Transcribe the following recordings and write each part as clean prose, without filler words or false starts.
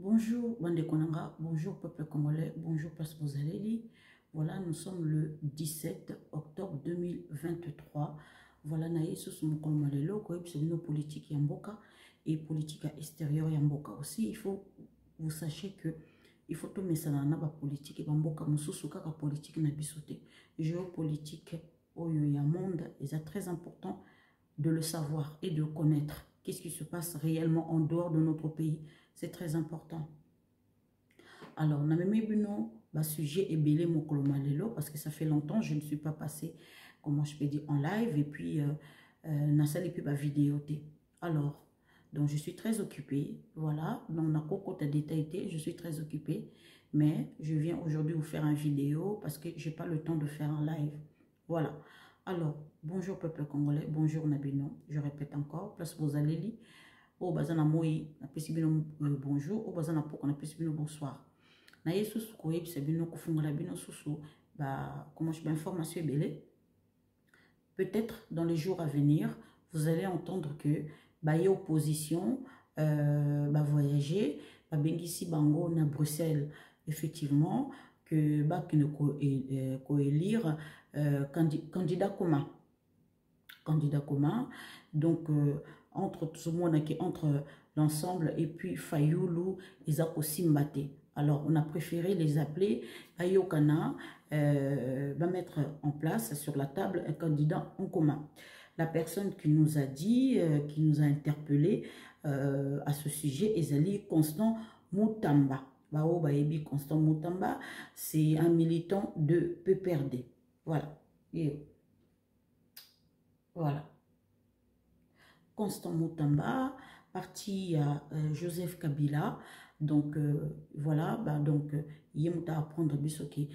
Bonjour Bande Konanga, bonjour peuple congolais, bonjour parce que vous allez lire. Voilà, nous sommes le 17 octobre 2023. Voilà, naïe sous mon colmalelo, c'est une politique yamboka et politique extérieure yamboka aussi. Il faut, vous sachez que il faut tout mettre ça dans la politique et yamboka, mususu kaka politique na bisoté. Géopolitique, oyo ya monde, c'est très important de le savoir et de connaître. Qu'est-ce qui se passe réellement en dehors de notre pays? C'est très important. Alors, on a même un sujet ébélé Mokolomalelo parce que ça fait longtemps je ne suis pas passée, comment je peux dire, en live et puis n'a pas plus vidéo. Alors, donc je suis très occupée, voilà, donc on a côté détaillé, je suis très occupée, mais je viens aujourd'hui vous faire une vidéo parce que j'ai pas le temps de faire un live. Voilà. Alors, bonjour peuple congolais, bonjour Nabino, je répète encore, place vous allez lire. Au bazana moi na pesibino bonjour, au bazana poko na pesibino bonsoir. Na yesu koyeb sebino kofungola bino susu ba comment je information belé. Peut-être dans les jours à venir, vous allez entendre que ba y opposition ba voyager, ba bengisi bango na Bruxelles effectivement que ba qui ne ko élire candidat commun. Candidat commun. Donc, entre tout ce monde qui entre l'ensemble et puis Fayoulou et Zako Simbate. Alors, on a préféré les appeler Ayokana, va mettre en place sur la table un candidat en commun. La personne qui nous a dit, qui nous a interpellé à ce sujet, Ezali Constant Moutamba. Bao Baebi Constant Moutamba, c'est un militant de PPRD. Voilà. Et voilà. Constant Moutamba, parti à Joseph Kabila. Donc, voilà, donc, il y a à prendre bisoki,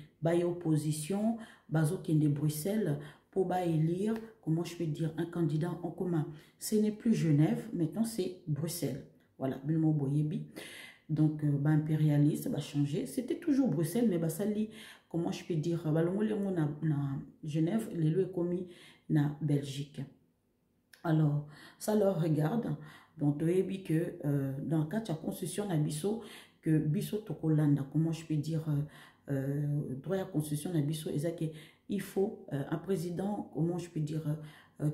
opposition, bazoki de Bruxelles, pour élire, comment je peux dire, un candidat en commun. Ce n'est plus Genève, maintenant c'est Bruxelles. Voilà, Bilmo Boyebi. Donc, impérialiste, va changer. C'était toujours Bruxelles, mais ça lit, comment je peux dire, na Genève, les lois commis na Belgique. Alors, ça leur regarde. Donc, tu as dit que dans le cas de la constitution, que Bisso Tokolanda, comment je peux dire, droit à la constitution, il faut un président, comment je peux dire,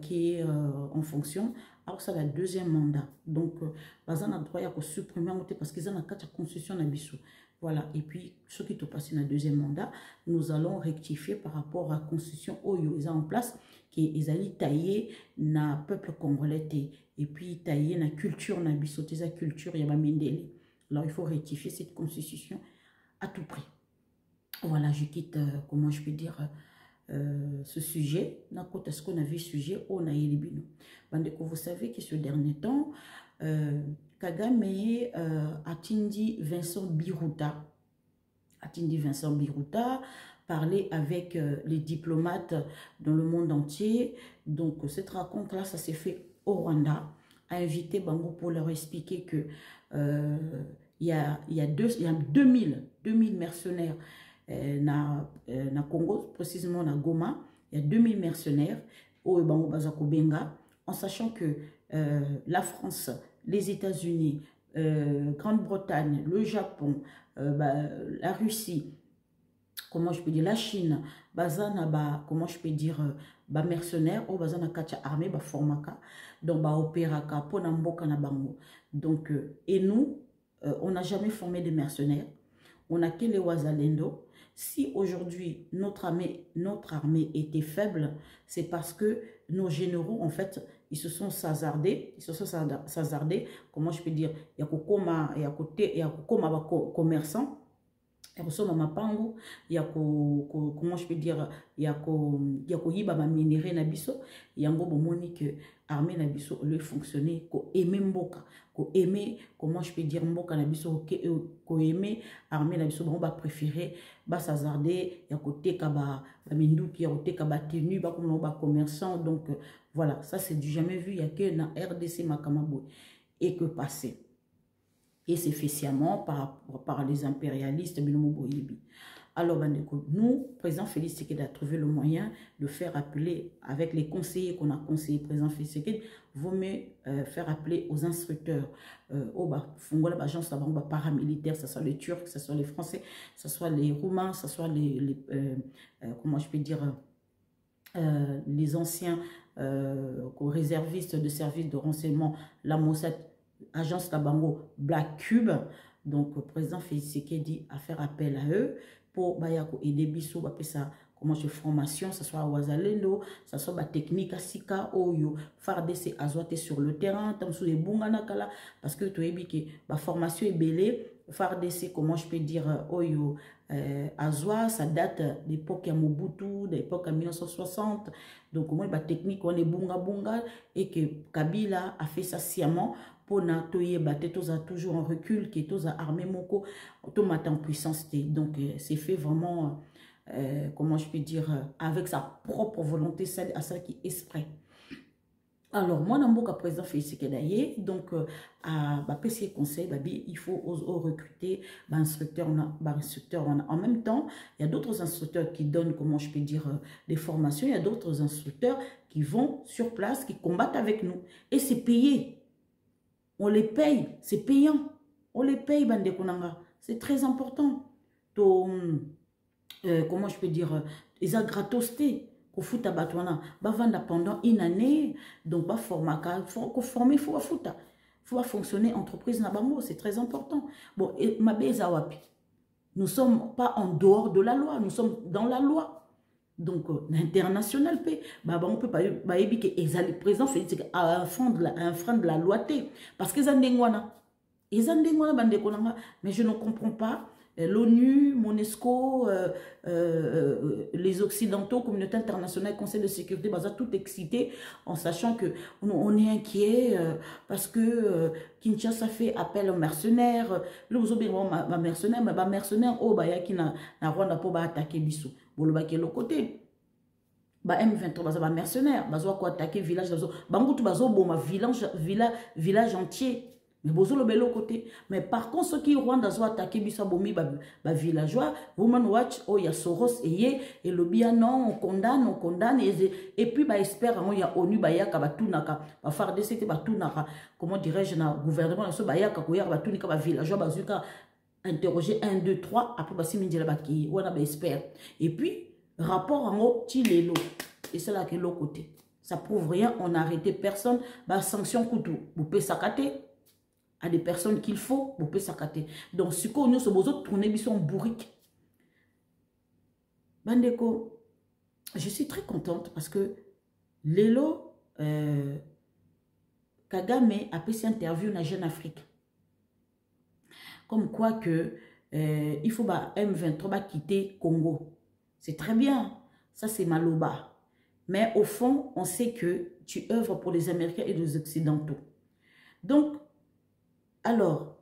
qui est en fonction. Alors, ça, le deuxième mandat. Donc, on a droit à supprimer parce qu'ils ont la constitution de Bisso. Voilà. Et puis, ceux qui te passent dans le deuxième mandat, nous allons rectifier par rapport à la constitution où ils ont en place, qui ils allaient tailler na peuple congolais et puis tailler na culture na bisoté sa culture ya mindele. Alors, il faut rectifier cette constitution à tout prix. Voilà, je quitte, comment je peux dire, ce sujet. Est-ce qu'on a vu ce sujet? On a éliminé. Vous savez que ce dernier temps, Kagame Atindi Vincent Biruta. Atindi Vincent Biruta parler avec les diplomates dans le monde entier. Donc, cette rencontre-là, ça s'est fait au Rwanda. A invité Bango pour leur expliquer que il y a 2000 mercenaires na Congo, précisément na Goma. Il y a 2000 mercenaires au Bango Bazako Benga, en sachant que la France, les États-Unis, Grande-Bretagne, le Japon, la Russie, comment je peux dire, la Chine, bazana comment je peux dire, mercenaires, bazana kacha armée, formaka, donc opéraka, ponamboka na bango. Donc, et nous, on n'a jamais formé des mercenaires, on a que les Wazalendo. Si aujourd'hui notre armée était faible, c'est parce que nos généraux, en fait, ils se sont hasardés, comment je peux dire, il y a commerçants, mapango ya comment je peux dire ya ko yiba ba minéraux na biso yango bomoni que armée na biso le fonctionner ko aimer mboka ko aimer comment je peux dire mboka na biso ko aimer armée na biso ba préférer ba s'hazarder ya ko teka ba minduki ya ko teka ba tenue ba comme ba commerçant. Donc voilà, ça c'est du jamais vu, il y a que na RDC makamabo et que passé. Et c'est fait sciemment par les impérialistes. Alors, nous, président Félix Tshisekedi a trouvé le moyen de faire appeler, avec les conseillers qu'on a conseillé, président Félix Tshisekedi, vaut mieux faire appeler aux instructeurs, aux agences paramilitaires, que ce soit les Turcs, que ce soit les Français, que ce soit les Roumains, que ce soit comment je peux dire, les anciens réservistes de services de renseignement, la Mossad, agence Labango, Black Cube. Donc, le président Félix Tshisekedi a fait appel à eux pour aider Bissou, comment je formation, ça soit à Ouazalendo, ça soit la technique à Sika, Oyo, FARDC azoté sur le terrain, tam sous les bunganakala, parce que tu as dit que la formation est belée, FARDC, comment je peux dire, Oyo, Azoa, ça date de l'époque à Mobutu, de l'époque à 1960, donc moi, la technique, on est bunga, et que Kabila a fait ça sciemment, pour toujours en recul, qui est armé moko, en puissance. Donc, c'est fait vraiment, comment je peux dire, avec sa propre volonté, celle à celle qui est exprès. Alors, moi, dans le président Félix Tshisekedi, donc, à PC Conseil, il faut recruter instructeurs. En même temps, il y a d'autres instructeurs qui donnent, comment je peux dire, des formations. Il y a d'autres instructeurs qui vont sur place, qui combattent avec nous. Et c'est payé. On les paye, c'est payant. On les paye, Bande Konanga. C'est très important. Comment je peux dire, ils ont gratosté. Qu'on fout à Batouana. Vendre pendant une année. Donc, former, il faut foutre. Il faut fonctionner entreprise Nabango. C'est très important. Bon, nous ne sommes pas en dehors de la loi. Nous sommes dans la loi. Donc, l'international, on peut pas dire que président Félix à enfreindre la loi. Parce qu'ils ont des guana. Mais je ne comprends pas. L'ONU, MONUSCO, les Occidentaux, communauté internationale, Conseil de sécurité, tout excité en sachant que on est inquiet parce que Kinshasa fait appel aux mercenaires. Là, vous avez mercenaires, mais mercenaires, qui n'a Rwanda pour attaquer Bissou. Bolobaki l'autre côté. M23 baza mercenaires, bazo quoi attaquer village, bazo boma village entier. Mais bozo le bel côté. Mais par contre, ceux qui Rwanda zo attaquer biso bomi villageois, Women Watch, oh ya Soros et le bien non, on condamne et puis espère il y a ONU yaka batunaka, ba FARDC batunaka, comment dirais-je na gouvernement so yaka ko yaka batunika villageois bazuka interroger 1 2 3 après basi mindela baki, on a espère. Et puis rapport en haut, Tilelo. Et c'est là que l'autre côté. Ça prouve rien, on n'a arrêté personne. Sanction couteau, vous pouvez s'accater. À des personnes qu'il faut, vous pouvez s'accater. Donc, ce qu'on nous sommes tourner bison bourrique. Bandeko, je suis très contente parce que Lelo Kagame a fait cette interview dans Jeune Afrique. Comme quoi que il faut M23 quitter Congo. C'est très bien, ça c'est Maloba. Mais au fond, on sait que tu œuvres pour les Américains et les Occidentaux. Donc, alors,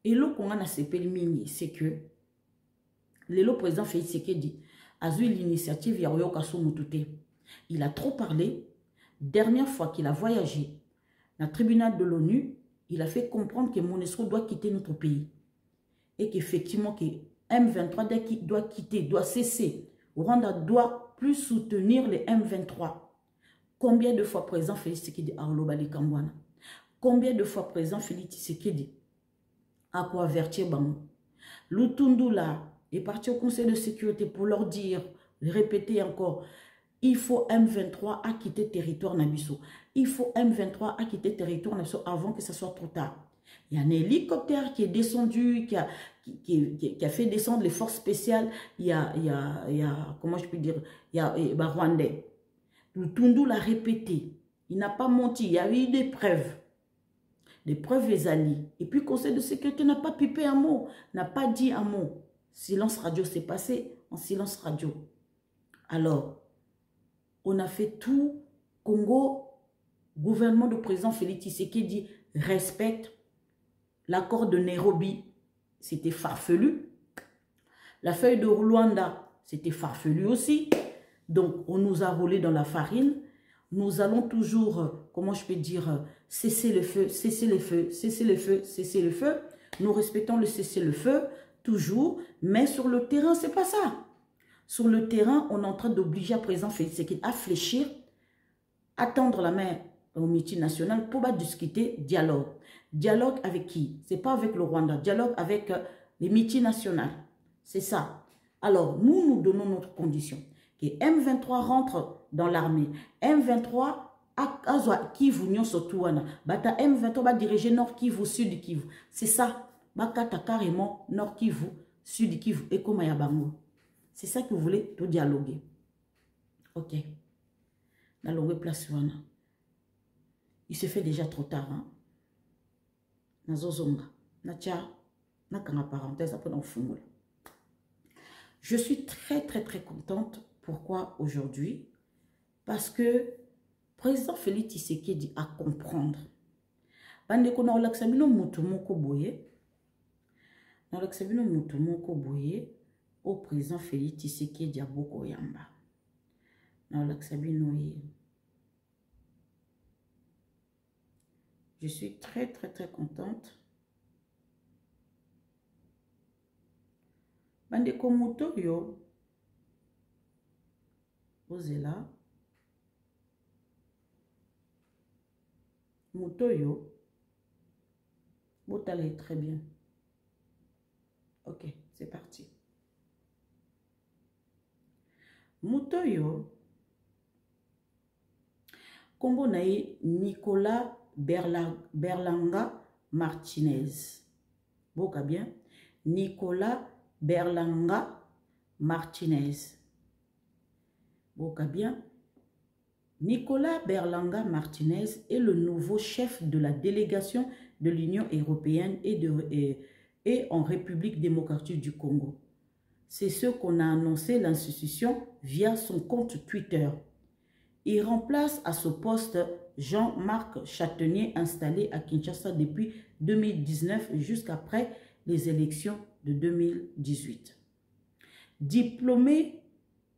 et l'eau qu'on a c'est que le président Félix Tshisekedi a eu l'initiative il a trop parlé. Dernière fois qu'il a voyagé dans le tribunal de l'ONU, il a fait comprendre que MONUSCO doit quitter notre pays. Et qu'effectivement, que M23 doit quitter, doit cesser. Rwanda doit plus soutenir les M23. Combien de fois président Félix Tshisekedi a relobali Kambwana? Combien de fois président Félix Tshisekedi a quoi avertir Bango? Lutundula est parti au Conseil de sécurité pour leur dire, répéter encore, il faut M23 à quitter territoire Nabiso. Il faut M23 à quitter territoire Nabiso avant que ce soit trop tard. Il y a un hélicoptère qui est descendu, qui a fait descendre les forces spéciales. Il y a comment je peux dire, il y a Rwandais. Lutundu l'a répété. Il n'a pas menti. Il y a eu des preuves. Des preuves les alliés. Et puis le Conseil de sécurité n'a pas pipé un mot, n'a pas dit un mot. Silence radio s'est passé en silence radio. Alors, on a fait tout. Congo, gouvernement du président Félix Tshisekedi respecte l'accord de Nairobi. C'était farfelu. La feuille de Rwanda, c'était farfelu aussi. Donc, on nous a roulé dans la farine. Nous allons toujours, comment je peux dire, cesser le feu, cesser le feu, cesser le feu, cesser le feu. Nous respectons le cesser le feu. toujours, mais sur le terrain, c'est pas ça. Sur le terrain, on est en train d'obliger à président Félix Tshisekedi à fléchir, à tendre la main au meeting national pour discuter dialogue. Dialogue avec qui? C'est pas avec le Rwanda. Dialogue avec les meetings nationaux. C'est ça. Alors, nous donnons notre condition. Que M23 rentre dans l'armée. M23 a Kivu nyonso tuwana. Bata M23 va diriger Nord Kivu, Sud Kivu. C'est ça. Bakata carrément Nord Kivu, Sud Kivu et Komaya Bango. C'est ça que vous voulez tout dialoguer. Ok. Dans le place wana. Il se fait déjà trop tard. Hein? Nazozonga. Nacha. Nakanga parenthèse après dans le. Je suis très contente. Pourquoi aujourd'hui? Parce que président Félix Tshisekedi a comprendre. Bande ko na olaksabino mutu moko boye. Na olaksabino mutu moko boye au président Félix Tshisekedi a boko yamba. Na olaksabino ye. Je suis très contente. Bande ko muto yo. Ozela. Mutoyo, Botale très bien. Ok, c'est parti. Mutoyo, Kombo nae Nicolas Berlanga Martinez. Boka bien. Nicolas Berlanga Martinez. Boka bien. Nicolas Berlanga Martinez est le nouveau chef de la délégation de l'Union européenne et en République démocratique du Congo. C'est ce qu'on a annoncé l'institution via son compte Twitter. Il remplace à ce poste Jean-Marc Châtenier installé à Kinshasa depuis 2019 jusqu'après les élections de 2018. Diplômé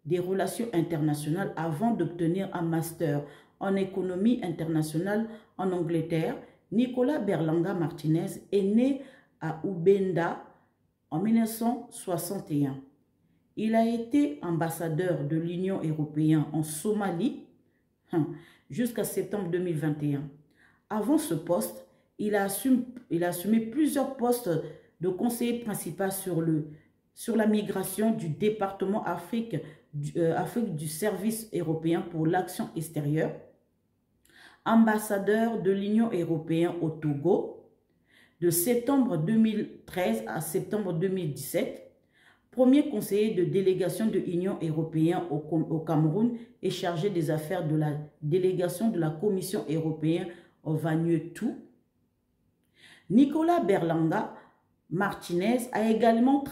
des relations internationales avant d'obtenir un master en économie internationale en Angleterre, Nicolas Berlanga Martinez est né à Ubenda en 1961. Il a été ambassadeur de l'Union européenne en Somalie jusqu'à septembre 2021. Avant ce poste, il a assumé plusieurs postes de conseiller principal sur la migration du département Afrique du service européen pour l'action extérieure, ambassadeur de l'Union européenne au Togo de septembre 2013 à septembre 2017, premier conseiller de délégation de l'Union européenne au Cameroun et chargé des affaires de la délégation de la Commission européenne au Vanuatu. Nicolas Berlanga Martinez a également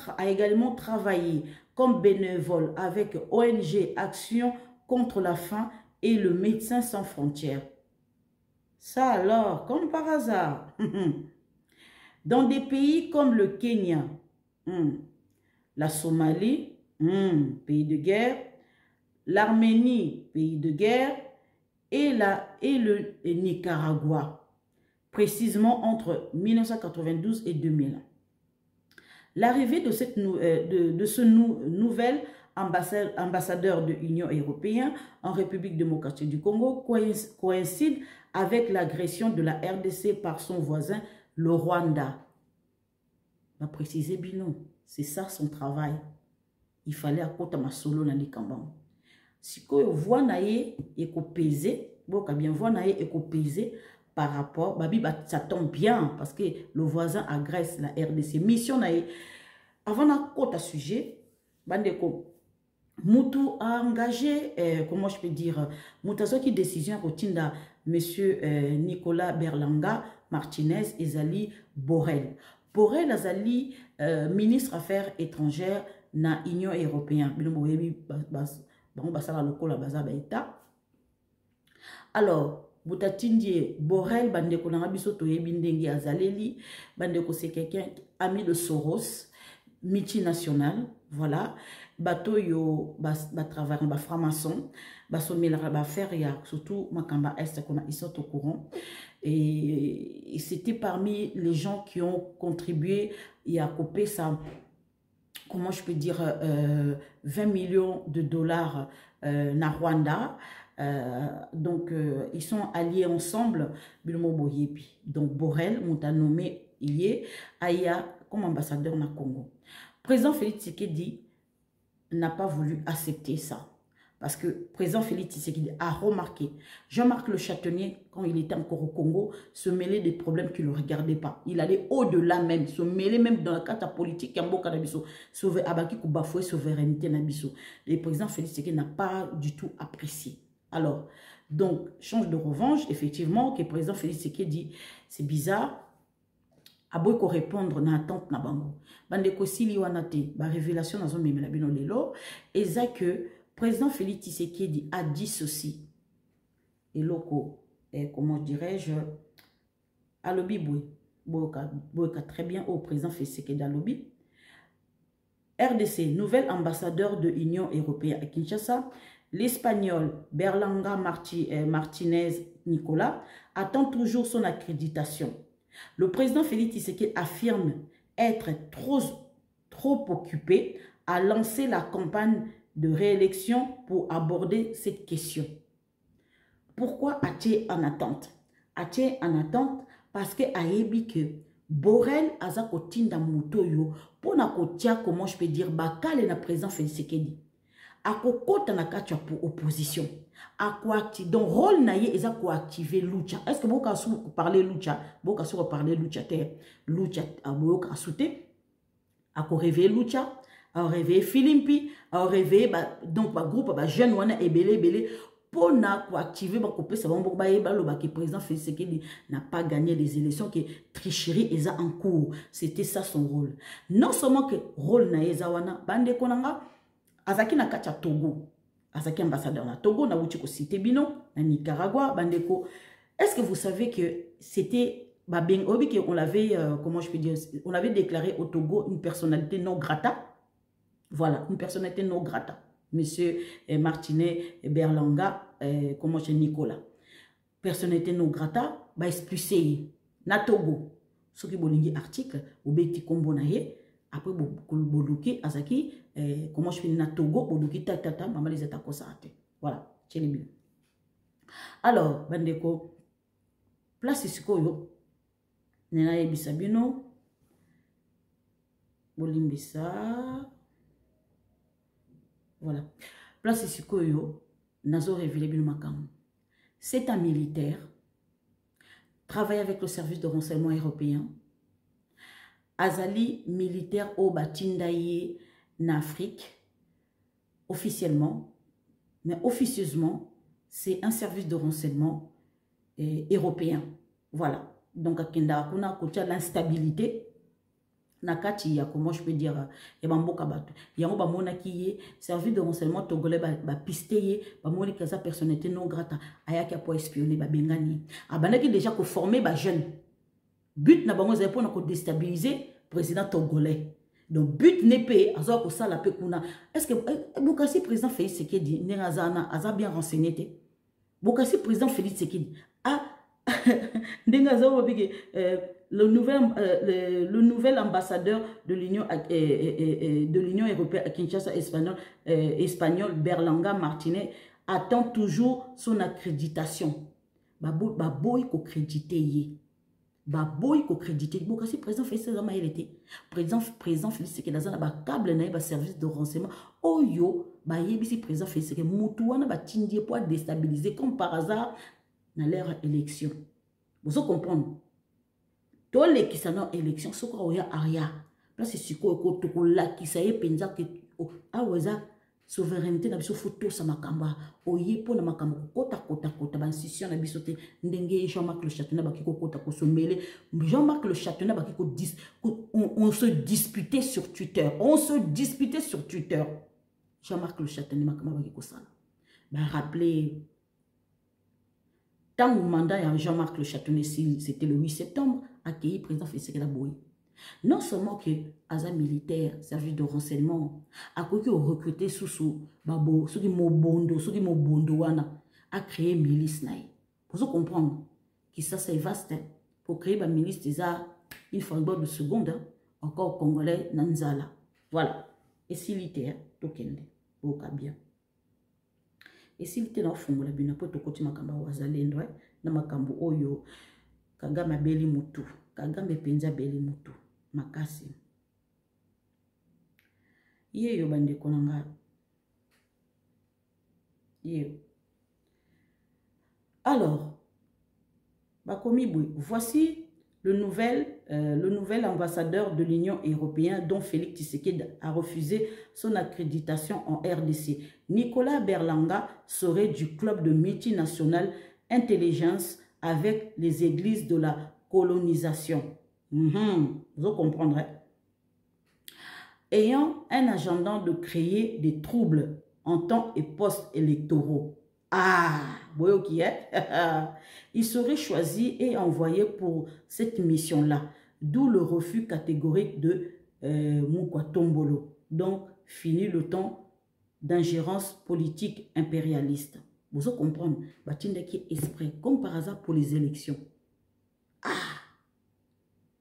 travaillé comme bénévole avec ONG Action contre la faim et le Médecins sans frontières. Ça alors, comme par hasard, dans des pays comme le Kenya, la Somalie, pays de guerre, l'Arménie, pays de guerre, et le Nicaragua, précisément entre 1992 et 2001. L'arrivée de ce nouvel ambassadeur de l'Union européenne en République démocratique du Congo coïncide avec l'agression de la RDC par son voisin, le Rwanda. On va préciser Bino, c'est ça son travail. Il fallait à côté ma solo na Nikambang. Si vous voyez et qu'on pèse, bien voyez et qu'on pèse par rapport, ça tombe bien parce que le voisin agresse la RDC. Mission naïe. Avant d'un côté sujet, bandeko, Moutou a engagé, comment je peux dire, Moutazo qui décision routine monsieur Nicolas Berlanga Martinez et Zali Borrell. Borrell Azali, ministre Affaires étrangères na Union européenne. Alors, Boutatindie Borrell, bandeko na biso toyebi ndenge azaleli, bandeko c'est quelqu'un ami de Soros, multinational, voilà. Bato yo travailler ba franc-maçon, ba sommelera ba faire ya surtout makamba est qu'on a ils sont au courant et c'était parmi les gens qui ont contribué et à couper ça comment je peux dire, 20 millions de dollars na Rwanda. Donc, ils sont alliés ensemble. Donc, Borrell, on a nommé Aya comme ambassadeur na Congo. Président Félix Tshisekedi n'a pas voulu accepter ça. Parce que président Félix Tshisekedi a remarqué, Jean-Marc Le Châtaignier, quand il était encore au Congo, se mêlait des problèmes qui ne le regardaient pas. Il allait au-delà même, se mêler même dans la carte politique, Abaki pour bafouer souveraineté Nabiso. Le président Félix Tshisekedi n'a pas du tout apprécié. Alors, donc, change de revanche, effectivement, que le président Félix Tshisekedi dit, c'est bizarre, aboy ko répondre na attente na bango. Bande ko sili wanate, ba révélation na zo memela bino lelo, eza que président Félix Tshisekedi a dit ceci. Et loko, comment dirais-je, à lobby boka très bien au président Félix Tshisekedi à lobby. RDC, nouvel ambassadeur de l'Union européenne à Kinshasa, l'Espagnol Berlanga Martinez Nicolas attend toujours son accréditation. Le président Félix Tshisekedi affirme être trop occupé à lancer la campagne de réélection pour aborder cette question. Pourquoi a-t-il en attente? A-t-il en attente parce que ayebi que Borrell aza kotinda mutoyo pour na kotia, comment je peux dire, bakale na président Félix Tshisekedi. Ako kota na katia pour opposition. Ako active donc rôle na ye eza ko activer lucha. Est-ce que boka sou parler lucha, boka sou parler lucha terre, lucha boka souté. Ako réveiller lucha, a réveiller Philippi, a réveiller donc ba groupe ba jeune wana ebele pour na ko activer ba couper ça bon ba yeba lo ba que président Félix Tshisekedi n'a pas gagné les élections, que tricherie eza en cours. C'était ça son rôle. Non seulement que rôle na eza wana bande konanga azaki na kacha Togo, azaki ambassadeur na Togo, na wuchiko cité bino, na Nicaragua, bandeko. Est-ce que vous savez que c'était, on l'avait, comment je peux dire, on avait déclaré au Togo une personnalité non grata. Voilà, une personnalité non grata. Monsieur Martinet Berlanga, comment je dis, Nicolas. Personnalité non grata, expulsé na Togo. Ce qui est article, ou beti kombo na ye, après boluki azaki comment je fais na Togo boluki tata maman les attaques ça. Voilà, c'est bien. Alors bandeko place sikoyo nena yebisa bino bolimbisa. Voilà, place sikoyo nazo révéler bino makam. C'est un militaire, travaille avec le service de renseignement européen. Azali militaire au Batindaye en Afrique, officiellement, mais officieusement, c'est un service de renseignement européen. Voilà. Donc, à l'instabilité, nakati ya comment je peux dire et bamboka bato yango ba mona ki service de renseignement togolais ba pisteye ba moni kaza personnalité non grata ayaki pour espionner ba bengani abanaki déjà ko former ba jeune. But na bango za pour na ko déstabiliser président togolais. Donc but n'est pas azo ko sala pe kuna. Est-ce que Bokassi président Félix Tshisekedi ndengazana aza bien renseigné te? Bokassi président Félix Tshisekedi a ndengaza obike le nouvel ambassadeur de l'Union européenne à Kinshasa espagnol Berlanga Martinez attend toujours son accréditation. Baboy ko crédité Baboy ko crédité. Bokassi président Félix Tshisekedi il était président Félix Tshisekedi dans un câble na service de renseignement. Oyo ba yebisi président Félix Tshisekedi mutu wana ba tindie pour déstabiliser comme par hasard dans leur élection. Vous comprenez? Tous les qui sont en élection, ce qu'on a aria. Là, c'est ce qu'on a qui s'est pensé que la souveraineté n'a pas photo sa makamba. Oye pour na makamba kota institution na bisote ndenge Jean-Marc Le Châtaignier ba kiko kota ko sommelé. Jean-Marc Le Châtaignier ba kiko on se disputait sur Twitter. Jean-Marc Le Châtaignier makamba ba kiko sala. Ba rappeler tant le mandat de Jean-Marc Le Châtaignier, c'était le 8 septembre, accueilli président Félix Tshisekedi. Non seulement que Aza militaire, service de renseignement, a recruté sous Babo, ceux qui m'ont bondo, a créé une milice. Pour comprendre que ça c'est vaste. Pour créer une milice, c'est une fois de seconde, encore Congolais, Nanzala. Voilà. Et s'il était, tokende, boka bien. Et s'il était dans le fond, la bina po tokoti makamba wazalendo, na makambo oyo, Kagame beli mutu, Kagame penza beli mutu, makasi. Ye yo bande konanga. Ye. Alors, voici le nouvel ambassadeur de l'Union européenne dont Félix Tshisekedi a refusé son accréditation en RDC. Nicolas Berlanga serait du club de multinationale intelligence avec les églises de la colonisation. Vous comprendrez. Ayant un agenda de créer des troubles en temps et post-électoraux. Ah, voyez qui est. Il serait choisi et envoyé pour cette mission-là, d'où le refus catégorique de Moukoua Tombolo. Donc, fini le temps d'ingérence politique impérialiste. Vous comprenez, Batinde qui est esprit, comme par hasard pour les élections. Ah,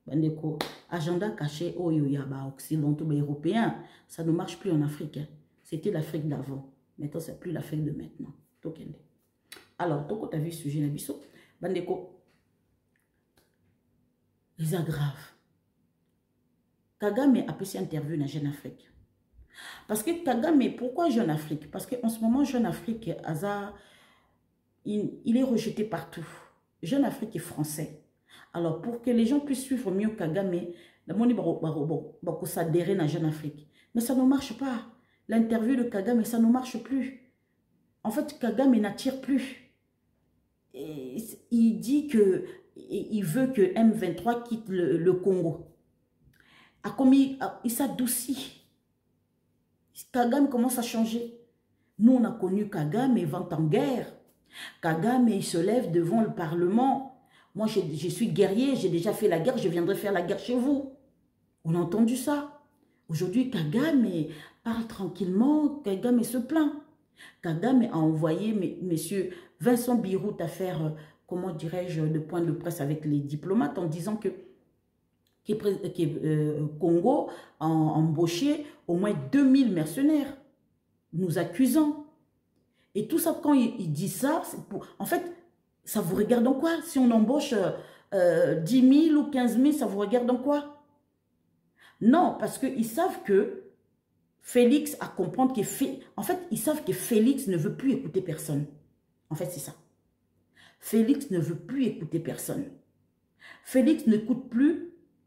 Bandeko, agenda caché au Yoyaba occidentaux européens, ça ne marche plus en Afrique. Hein. C'était l'Afrique d'avant. Maintenant, c'est plus l'Afrique de maintenant. Tokende. Alors, Toko, tu as vu ce sujet, Nabiso? Bandeko, les aggraves. Kagame a pu s'interviewer dans Jeune Afrique. Parce que Kagame, pourquoi Jeune Afrique? Parce qu'en ce moment, Jeune Afrique, il est rejeté partout. Jeune Afrique est français. Alors, pour que les gens puissent suivre mieux Kagame, il s'adhérer dans Jeune Afrique. Mais ça ne marche pas. L'interview de Kagame, ça ne marche plus. En fait, Kagame n'attire plus. Et il dit que il veut que M23 quitte le Congo. Il s'adoucit. Kagame commence à changer. Nous, on a connu Kagame, il vente en guerre. Kagame, il se lève devant le Parlement. Moi, je suis guerrier, j'ai déjà fait la guerre, je viendrai faire la guerre chez vous. On a entendu ça. Aujourd'hui, Kagame parle tranquillement, Kagame se plaint. Kagame a envoyé monsieur Vincent Birout à faire, comment dirais-je, le point de presse avec les diplomates en disant que Congo a embauché au moins 2000 mercenaires, nous accusant. Et tout ça, quand il dit ça, en fait, ça vous regarde en quoi? Si on embauche 10 000 ou 15 000, ça vous regarde en quoi? Non, parce qu'ils savent que Félix a comprendre que... En fait, ils savent que Félix ne veut plus écouter personne. En fait, c'est ça. Félix ne veut plus écouter personne. Félix n'écoute plus la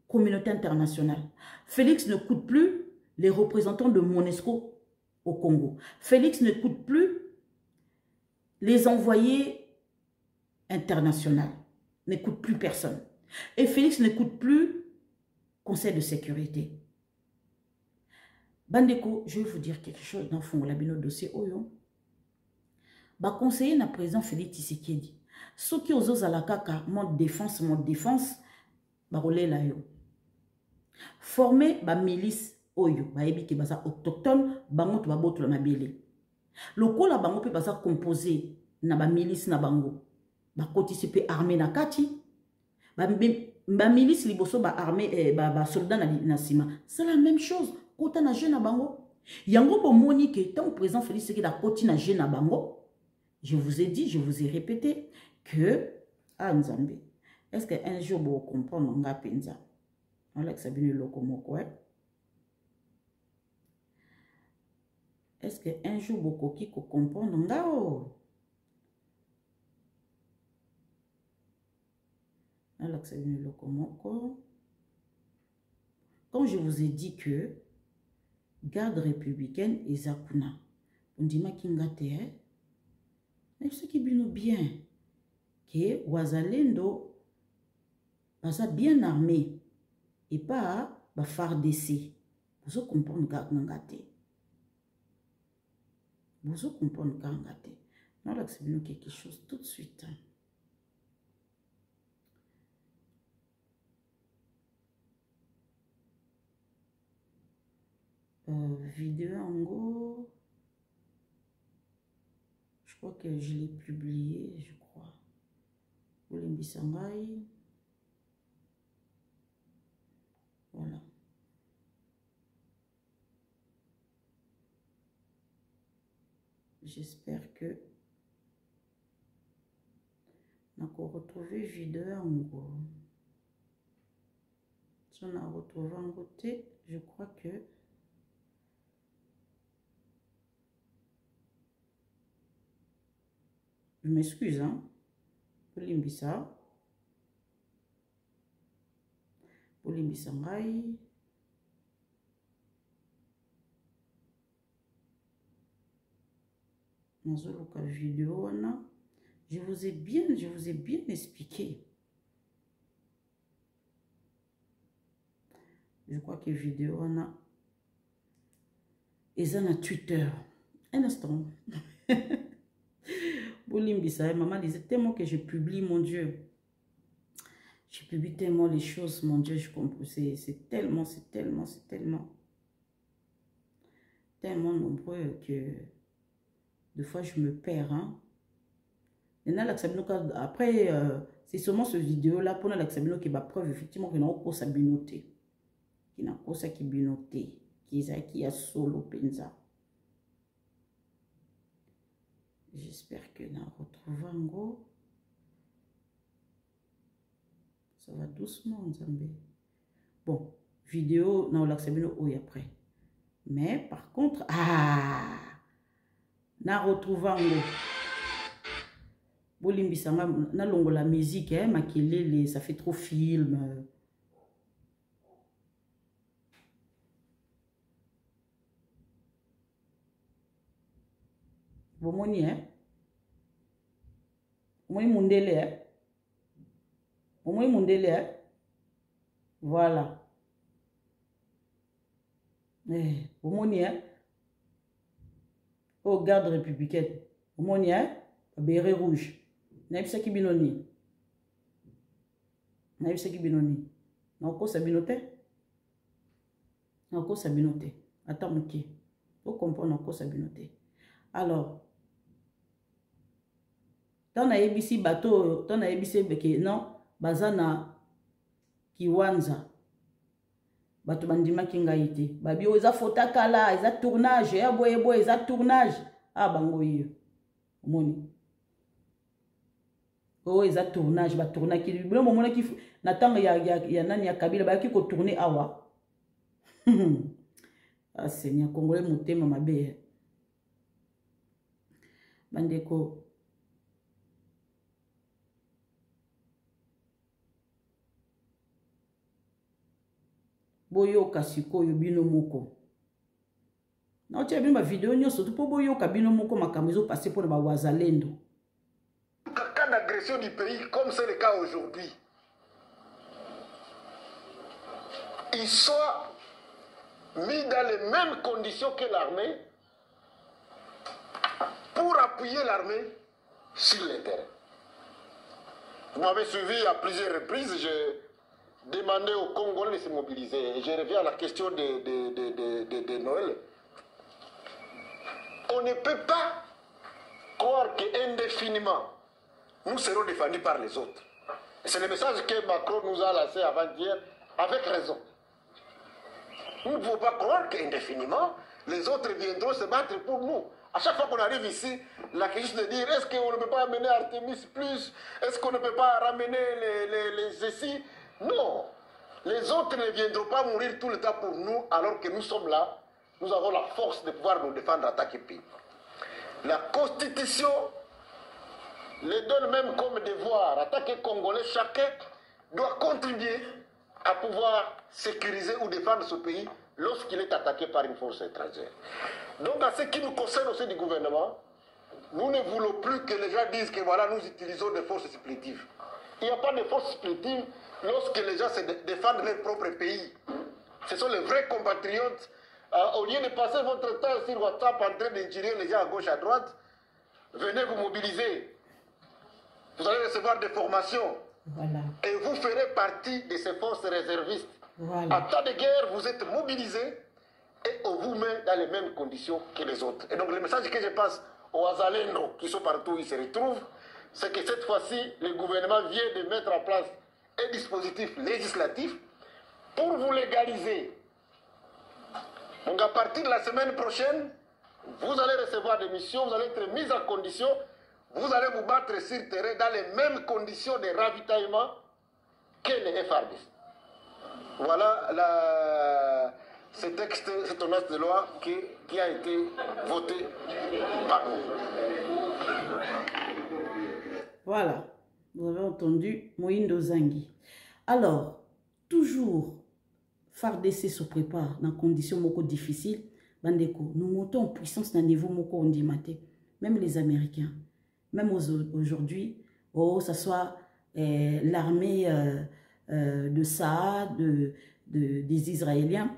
communauté internationale. Félix n'écoute plus les représentants de Monusco au Congo. Félix n'écoute plus les envoyés internationaux. N'écoute plus personne. Et Félix n'écoute plus le Conseil de sécurité. Bandeko, je vais vous dire quelque chose dans le fond de la dossier Oyo. Ba conseiller na président Félix Tshisekedi. Ceux qui osent à la kaka, mon défense, ba relais la yo. Former ba milice Oyo, ba ebi ke baza autochtone, bango to ba boto la mabele. Loko la bango pe baza composé na ba milice na bango. Ba kotisi pe armée na kati. Ba milice liboso ba armée ba soldat na sima. C'est la même chose. Kota na jeune na bango. Yango po moni ke tant président Félix Tshisekedi a koti na jeune na bango. Je vous ai dit, je vous ai répété que ah Nzambe, est-ce qu'un jour vous comprendre nga penza? Alex Sabine Lokomoko. Est-ce qu'un jour vous comprendre nga oh? Alex Sabine Lokomoko. Quand je vous ai dit que garde républicaine et Zakuna, on dit ma kingate, mais ce qui est bien, que Wazalendo va bien armé et pas va faire d'essai. Vous comprenez gangate. Vous comprenez gangate. Non, là, c'est bien quelque chose tout de suite. Vidéo en gros. Je crois que je l'ai publié, je crois. Olimbisangai. Voilà. J'espère que on a retrouvé vidéo en gros. Si on a retrouvé en côté, je crois que je m'excuse, hein, pour l'imbissa. Pour l'imbissa, dans la vidéo, je vous ai bien expliqué. Je crois que vidéo, on a. Et ça, on a Twitter. Un instant. Bolimbisa, maman disait tellement que je publie, mon Dieu. Je publie tellement les choses, mon Dieu, je comprends. C'est tellement nombreux que des fois je me perds. Hein. Après, c'est seulement ce vidéo-là pour l'accès qui va preuve effectivement qu'il n'a pas sa binoté. Qui n'a pas sa binoté. Qui a solo penza. J'espère que nous retrouvons en gros. Ça va doucement, Nzambé. Bon, vidéo, nous l'accès après. Mais par contre, nous retrouvons en gros. Bolimbisanga, na longo la musique, hein, makelele, ça fait trop film. Vous moni, hein? Vous mundele, hein? Vous mundele, hein? Voilà. Vous moni, hein? Oh, garde républicaine. Vous moni, hein? Béret rouge. Naïbisa ki binoni. Naïbisa ki binoni. Naoko sa binote. Naoko sa binote. Attends, ok. Vous comprenez naoko sa binote. Alors, tant na ABC bateau, tant na ABC beke, non, bazana kiwanza. Bato bandima kinga ite. Babi o eza fotakala, eza tournage, ya boye boye, eza tournage. Ah, bango yo. Moni. Oh, eza tournage, ba tourner ki bilo momona ki natanga ya nani ya Kabila ba ki ko tourner awa. Ah Seigneur, Congolais motema mabe. Bandeko boyo kasiko yo bino moko. Na otia bino ba vidéo nyonso to po boyo ka bino moko makambo ezo passer pour ba wazalendo. Cas d'agression du pays, comme c'est le cas aujourd'hui, ils soient mis dans les mêmes conditions que l'armée pour appuyer l'armée sur le terrain. Vous m'avez suivi à plusieurs reprises, j'ai demandé aux Congolais de se mobiliser. Et je reviens à la question de Noël. On ne peut pas croire qu'indéfiniment, nous serons défendus par les autres. C'est le message que Macron nous a lancé avant-hier, avec raison. Nous ne pouvons pas croire qu'indéfiniment, les autres viendront se battre pour nous. À chaque fois qu'on arrive ici, la question de dire, est-ce qu'on ne peut pas amener Artemis plus? Est-ce qu'on ne peut pas ramener les ESI? Non. Les autres ne viendront pas mourir tout le temps pour nous, alors que nous sommes là. Nous avons la force de pouvoir nous défendre, attaquer pays. La Constitution les donne même comme devoir. Attaquer Congolais, chacun doit contribuer à pouvoir sécuriser ou défendre ce pays lorsqu'il est attaqué par une force étrangère. Donc, à ce qui nous concerne aussi du gouvernement, nous ne voulons plus que les gens disent que voilà, nous utilisons des forces supplétives. Il n'y a pas de forces supplétives lorsque les gens se défendent leur propre pays. Ce sont les vrais compatriotes. Au lieu de passer votre temps sur WhatsApp en train d'injurer les gens à gauche, à droite, venez vous mobiliser. Vous allez recevoir des formations. Voilà. Et vous ferez partie de ces forces réservistes. Voilà. En temps de guerre, vous êtes mobilisés et on vous met dans les mêmes conditions que les autres. Et donc le message que je passe aux Azalendo qui sont partout où ils se retrouvent, c'est que cette fois-ci, le gouvernement vient de mettre en place un dispositif législatif pour vous légaliser. Donc à partir de la semaine prochaine, Vous allez recevoir des missions, vous allez être mis en condition, vous allez vous battre sur terrain dans les mêmes conditions de ravitaillement que les FRDC. Voilà ce texte, cette tonnage de loi qui a été voté par nous. Voilà, vous avez entendu Moïndo Zangui. Alors, toujours, FARDC se prépare dans des conditions beaucoup difficiles. Bandeko, nous montons en puissance d'un niveau moko on dit maté. Même les Américains, même aujourd'hui, ça soit l'armée de Saad, des Israéliens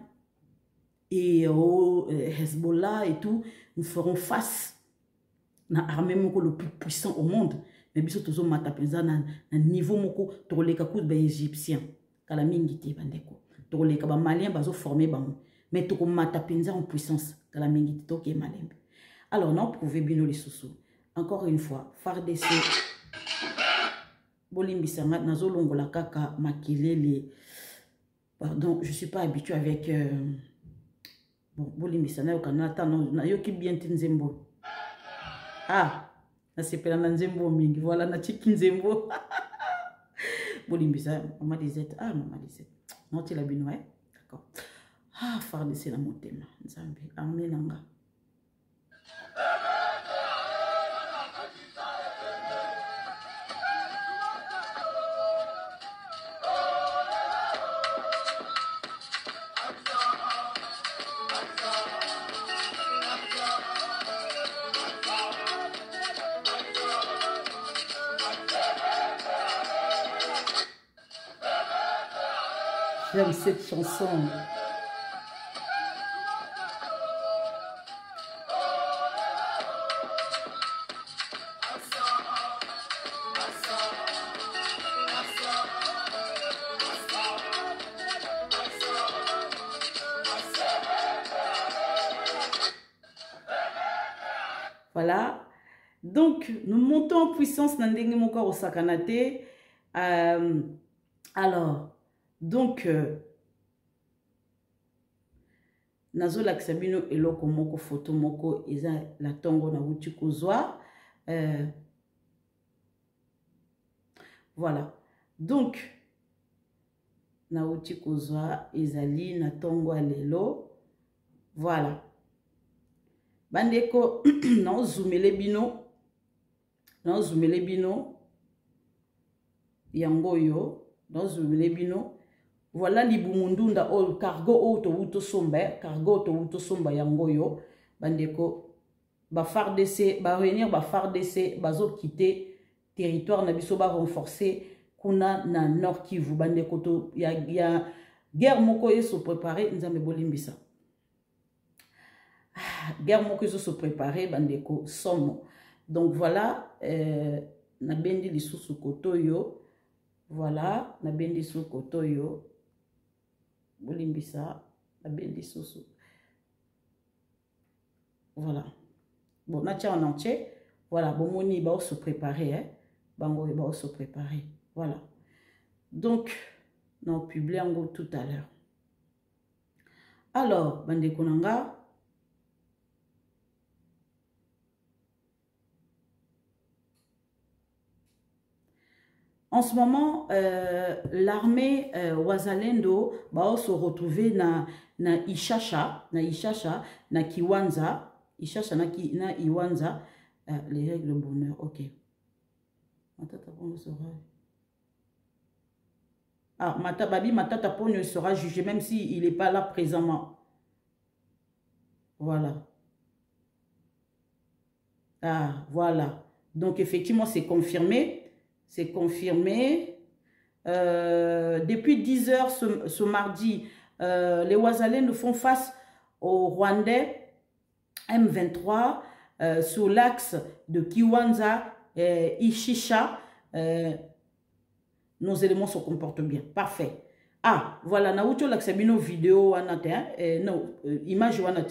et Hezbollah et tout, nous ferons face à l'armée le plus puissant au monde. Mais biso tozo matapenza na niveau moko toleka ku ba égyptien kala mingi te bandeko toleka ba malien bazo former bango mais to ko matapenza en puissance kala mingi te to ke malembe. Alors non prouver bino les sousou encore une fois FARDC bolimbisanga nazo longola kaka makelele. Pardon, je suis pas habitué avec bon bolimbisanga au Canada non yoki bien tinzembo. Ah, c'est pas la nzembo mingi. Voilà, na chiki nzembo. Bolimbisa, maman disait, ah, maman disait. Non, tu l'as bien, ouais. D'accord. Ah, FARDC la montée, Nzambe. Armée nanga. J'aime cette chanson. Voilà. Donc, nous montons en puissance dans le corps au Sakanate. Alors, donc, nazo laksabino eloko moko photo moko eza la tongo na wuti kozwa. Voilà. Donc, na wuti kozwa ezali na tongo alelo. Voilà. Bandeko, na zoomele bino. Na zoomele bino. Yangoyo. Na zoomele bino. Voilà libumundunda o cargo auto wuto somba, cargo auto wuto somba yangoyo. Bandeko, ba FARDC, ba réunir ba FARDC, bazo quitter territoire na biso ba renforcer kuna na Nord Kivu. Bandeko to ya guerre moko yeso préparer nzambe bolimbisa. Guerre moko yeso se préparer bandeko somo. Donc voilà, na bendi lisusu kotoyo. Voilà, na bendi su kotoyo. Bolimbisa, na bendi susu. Voilà. Bon, na tia en entier. Voilà, bon, moni va se préparer, hein. Bango va se préparer. Voilà. Donc, nous publions tout à l'heure. Alors, bande konanga. En ce moment, l'armée Wazalendo va se retrouver na Ishasha, na Kiwanza, Ishasha na Iwanza, les règles de bonheur, ok. Ah, Matata Ponyo sera jugé, même s'il n'est pas là présentement. Voilà. Ah, voilà. Donc, effectivement, c'est confirmé. C'est confirmé. Depuis 10 heures ce mardi, les Ouazalais nous font face aux Rwandais M23 sur l'axe de Kiwanza et Ishisha. Nos éléments se comportent bien. Parfait. Ah, voilà. Naoucho l'axabino vidéo non, image wanat.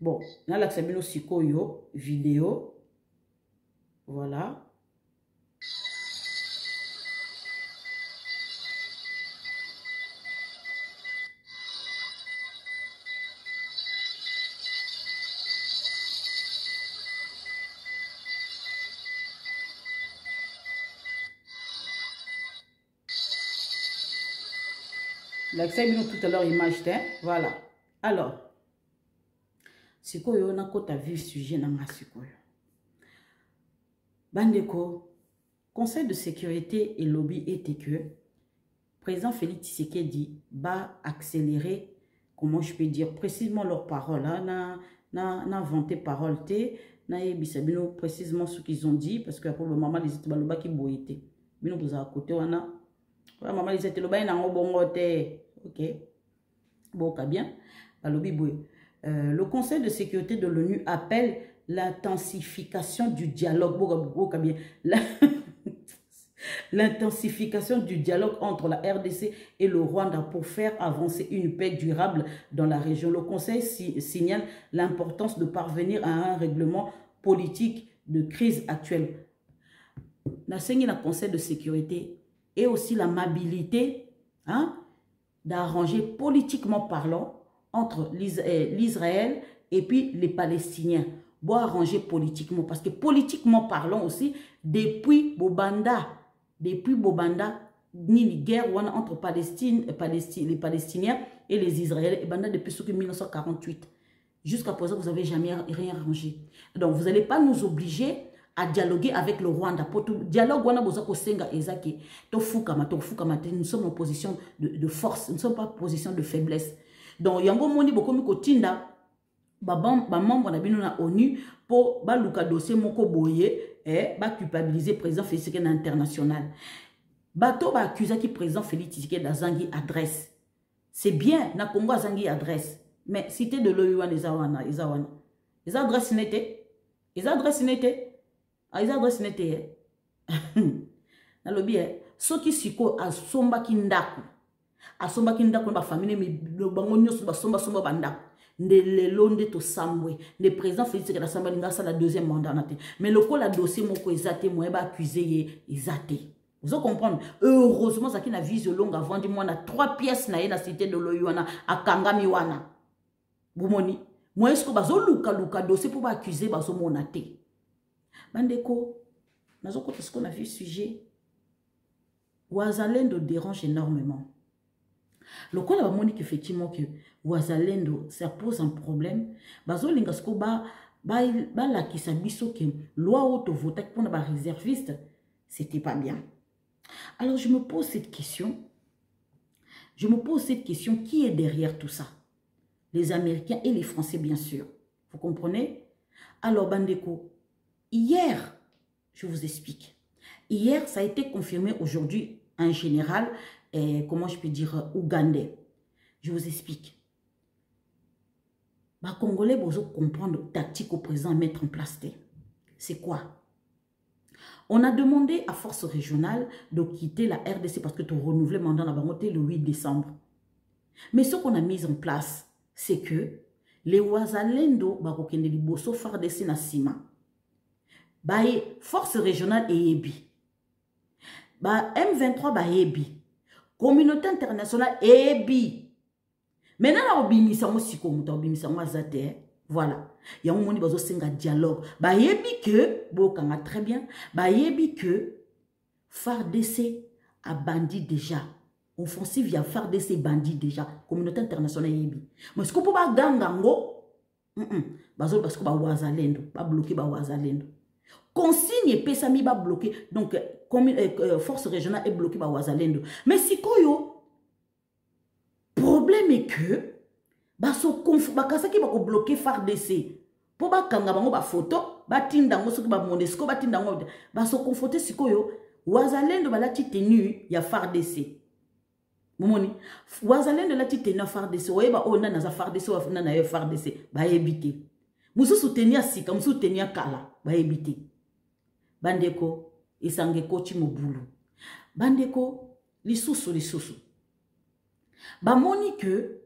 Bon, na l'axabino sikoyo vidéo. Voilà. L'accès tout à l'heure image, voilà. Alors, c'est quoi on a côté vu sujet dans ma sikoyo. Bandeko, Conseil de sécurité et lobby était que président Félix Tshisekedi va accélérer, comment je peux dire précisément leurs paroles, hein, n'a inventé parole précisément ce qu'ils ont dit parce que pour le moment les études qui boité. Bino vous à côté on a maman les études ok bon bien le Conseil de sécurité de l'ONU appelle l'intensification du dialogue l'intensification du dialogue entre la RDC et le Rwanda pour faire avancer une paix durable dans la région. Le Conseil signale l'importance de parvenir à un règlement politique de crise actuelle. Le Conseil de sécurité et aussi l'amabilité d'arranger politiquement parlant entre l'Israël et puis les Palestiniens. Bon, arranger politiquement, parce que politiquement parlant aussi, depuis Bobanda, ni guerre entre les Palestiniens et les Israéliens, depuis 1948. Jusqu'à présent, vous n'avez jamais rien arrangé. Donc, vous n'allez pas nous obliger à dialoguer avec le Rwanda. Pour tout dialogue, nous sommes en position de force, nous ne sommes pas en position de faiblesse. Donc, yango moni bokomi kotinda membre na bino na ONU pour baluka dossier moko boye ba culpabiliser président Félix Tshisekedi international. Bato ba accuser qui président Félix Tshisekedi da zangi adresse. C'est bien na Congo zangi adresse, mais cité de l'OUA les awana. Les adresses n'étaient. Les adresses n'étaient. Les adresses n'étaient. Na lobby ceux qui siko asomba kindaku. Asomba kindaku ba famille mais bango nyoso ba somba bandako. Le londe to sambwe le président Félix Tshisekedi asamba linga ça la deuxième mandat naté mais le ko la dossier moko ezate moi ba accuser ezate. Vous comprenez? Heureusement ça qui na vision longue avant du mois na 3 pièces na na cité de l'Oyuana à Kangami wana. Bumoni moi est-ce que bazo luka dossier pour ba accuser bazo monaté. Bandeko nazo ko ce qu'on a vu sujet Wazalendo dérange énormément. Le cas va montrer effectivement que Wazalendo ça pose un problème. Bazo lingasko ba la qui s'abisso que loi auto voté pour les réservistes, c'était pas bien. Alors je me pose cette question. Qui est derrière tout ça? Les Américains et les Français bien sûr. Vous comprenez? Alors Bandeko, hier, je vous explique. Hier, ça a été confirmé aujourd'hui en général. Comment je peux dire, ougandais. Je vous explique. Les Congolais vont comprendre tactique au présent à mettre en place. C'est quoi? On a demandé à force régionale de quitter la RDC parce que tu renouvelais le mandat le 8 décembre. Mais ce qu'on a mis en place, c'est que les Wazalendo bakokende liboso FARDC na sima. Force régionale et EBI. M23 ba EBI. Communauté internationale EBI. Maintenant, la obimisa mo siko muta obimisa mo azate. Voilà. Il y a un moment où il y a un dialogue. Ba yebi que, bokanga très bien, ba yebi que FARDC a bandit déjà. Offensive via FARDC bandit déjà. Communauté internationale yebi. Mais ce qu'on peut pas gangango, bazo parce que ba Wazalendo, ba bloquer ba Wazalendo. Consigne pesami ba bloquer. Donc force régionale est bloquée par Wazalendo. Mais si koyo problème est que bakasaki bako bloquer FARDC pour bakanga bango ba photo batinda ngo soki ba Monesco batinda ngo baso confronter sikoyo Wazalendo balati tenu ya FARDC. Momoni Wazalendo lati tenu ya FARDC oyeba ona na za FARDC wa na ya FARDC ba ebité. Musu soutenir sika musu soutenir kala ba ebité. Bandeko Isange kochi mobulu. Bandeko, lisusu. Bamoni que,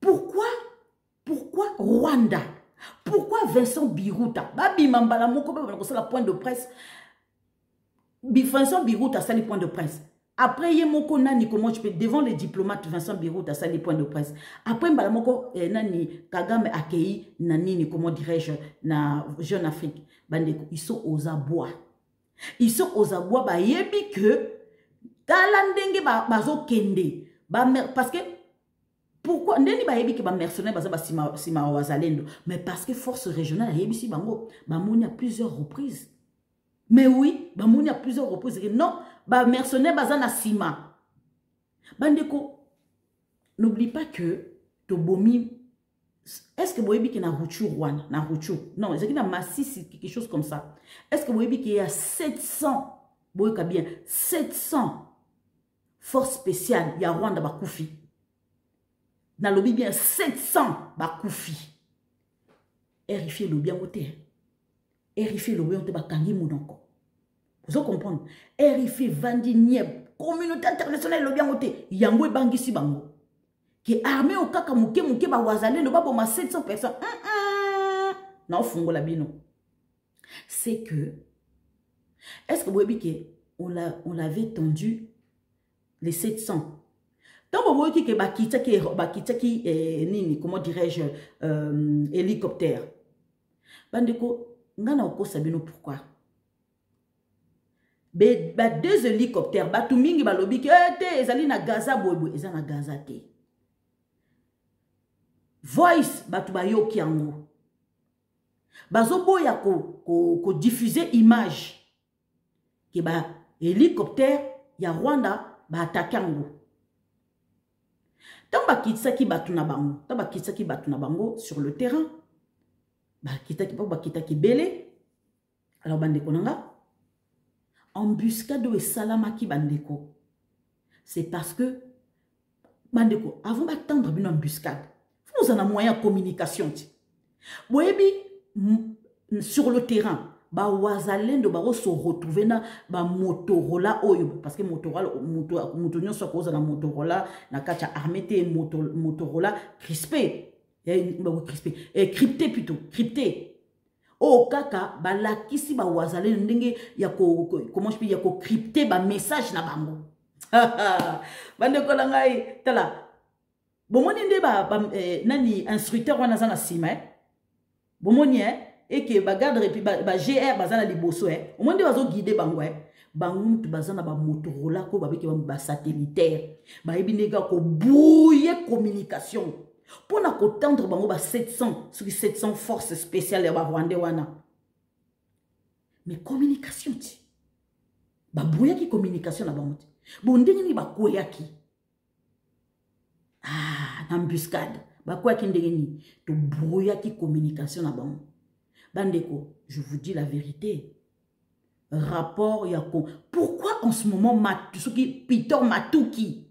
pourquoi Rwanda? Pourquoi Vincent Biruta? Babi Mambala moko ba la point de presse. Vincent Biruta ça les points de presse. Après yemoko nani comment je peux devant les diplomates Vincent Biruta ça les points de presse. Après mbala moko nani Kagame accueilli nani comment dirais-je na Jeune Afrique. Bandeko, ils sont aux abois. Ils sont aux abois, yebi que talandenge bazo kende. Parce que Pourquoi ndeni ba yebi ke ba mercenaires baza ba sima wazalendo, mais parce que force régionale yebi si bango ba moni à plusieurs reprises. Mais oui, ba moni à plusieurs reprises. Non, ba mercenaires baza na sima. Bandeko, n'oublie pas que Tobomi, est-ce que vous voyez qu'il y a Rwanda, na Ruchu? Non, il y a Massis, quelque chose comme ça. Est-ce que vous voyez qu'il y a 700, vous voyez bien, 700 forces spéciales, il y a Rwanda Bakoufi. Dans le bien 700 Bakoufi. Erifier le bien côté. Erifier le bien côté Bakangi Moudonko. Vous comprenez? Erifier Vandi Nieb, communauté internationale le bien côté. Yango Bangisi Bango. Qui armé au kaka mouké ba wazalé ne ba boma 700 personnes. Non, fungo la bino. C'est que, est-ce que vous voyez qu'on l'avait tendu les 700? Tant que vous voyez que bakitaki nini, comment dirais-je, hélicoptère. Bandeko, ngana oko sabino pourquoi? Ba deux hélicoptères, ba tumingi ba lobi ke te ezali na Gaza boybo, ezali na Gaza te. Voice batu bayoki yango. Bazoboya ko diffuser image ke ba hélicoptère ya Rwanda ba attaquer yango. Tant bakitsaki batu na bango, tant bakitsaki batu na bango sur le terrain. Bakitaki belé. Alors bandeko nanga embuscade et salamaki bandeko. C'est parce que bandeko avant d'attendre une embuscade. Nous avons un moyen de communication. Sur le terrain, ba wazalendo ba se retrouver na ba Motorola oyo parce que Motorola motonyo so cause na Motorola na kacha armée Motorola crispé crypté plutôt crypté o kaka ba lakisi ba wazalendo ndenge ya ko comment je peux ya ko crypté ba message na bango bande ko la ngai tala bomoni nde nani instructeur wana za na sima bomoni et que bagarde et puis GR bazana liboso au monde bazo guider bango bango tu bazana ba Motorola ko ba beki ba satellitaire ba ebinega ko bouiller communication pour na ko tendre bango ba 700 sur 700 forces spéciales ya ba Rwanda wana mais communication ti ba bouiller ki communication na bango ti bon ndenge ni ba koyaki embuscade ba koyaki ndenge ni to bouiller ki communication na bango. Bandeko, je vous dis la vérité. Rapport Yako. Pourquoi en ce moment Peter Matouki,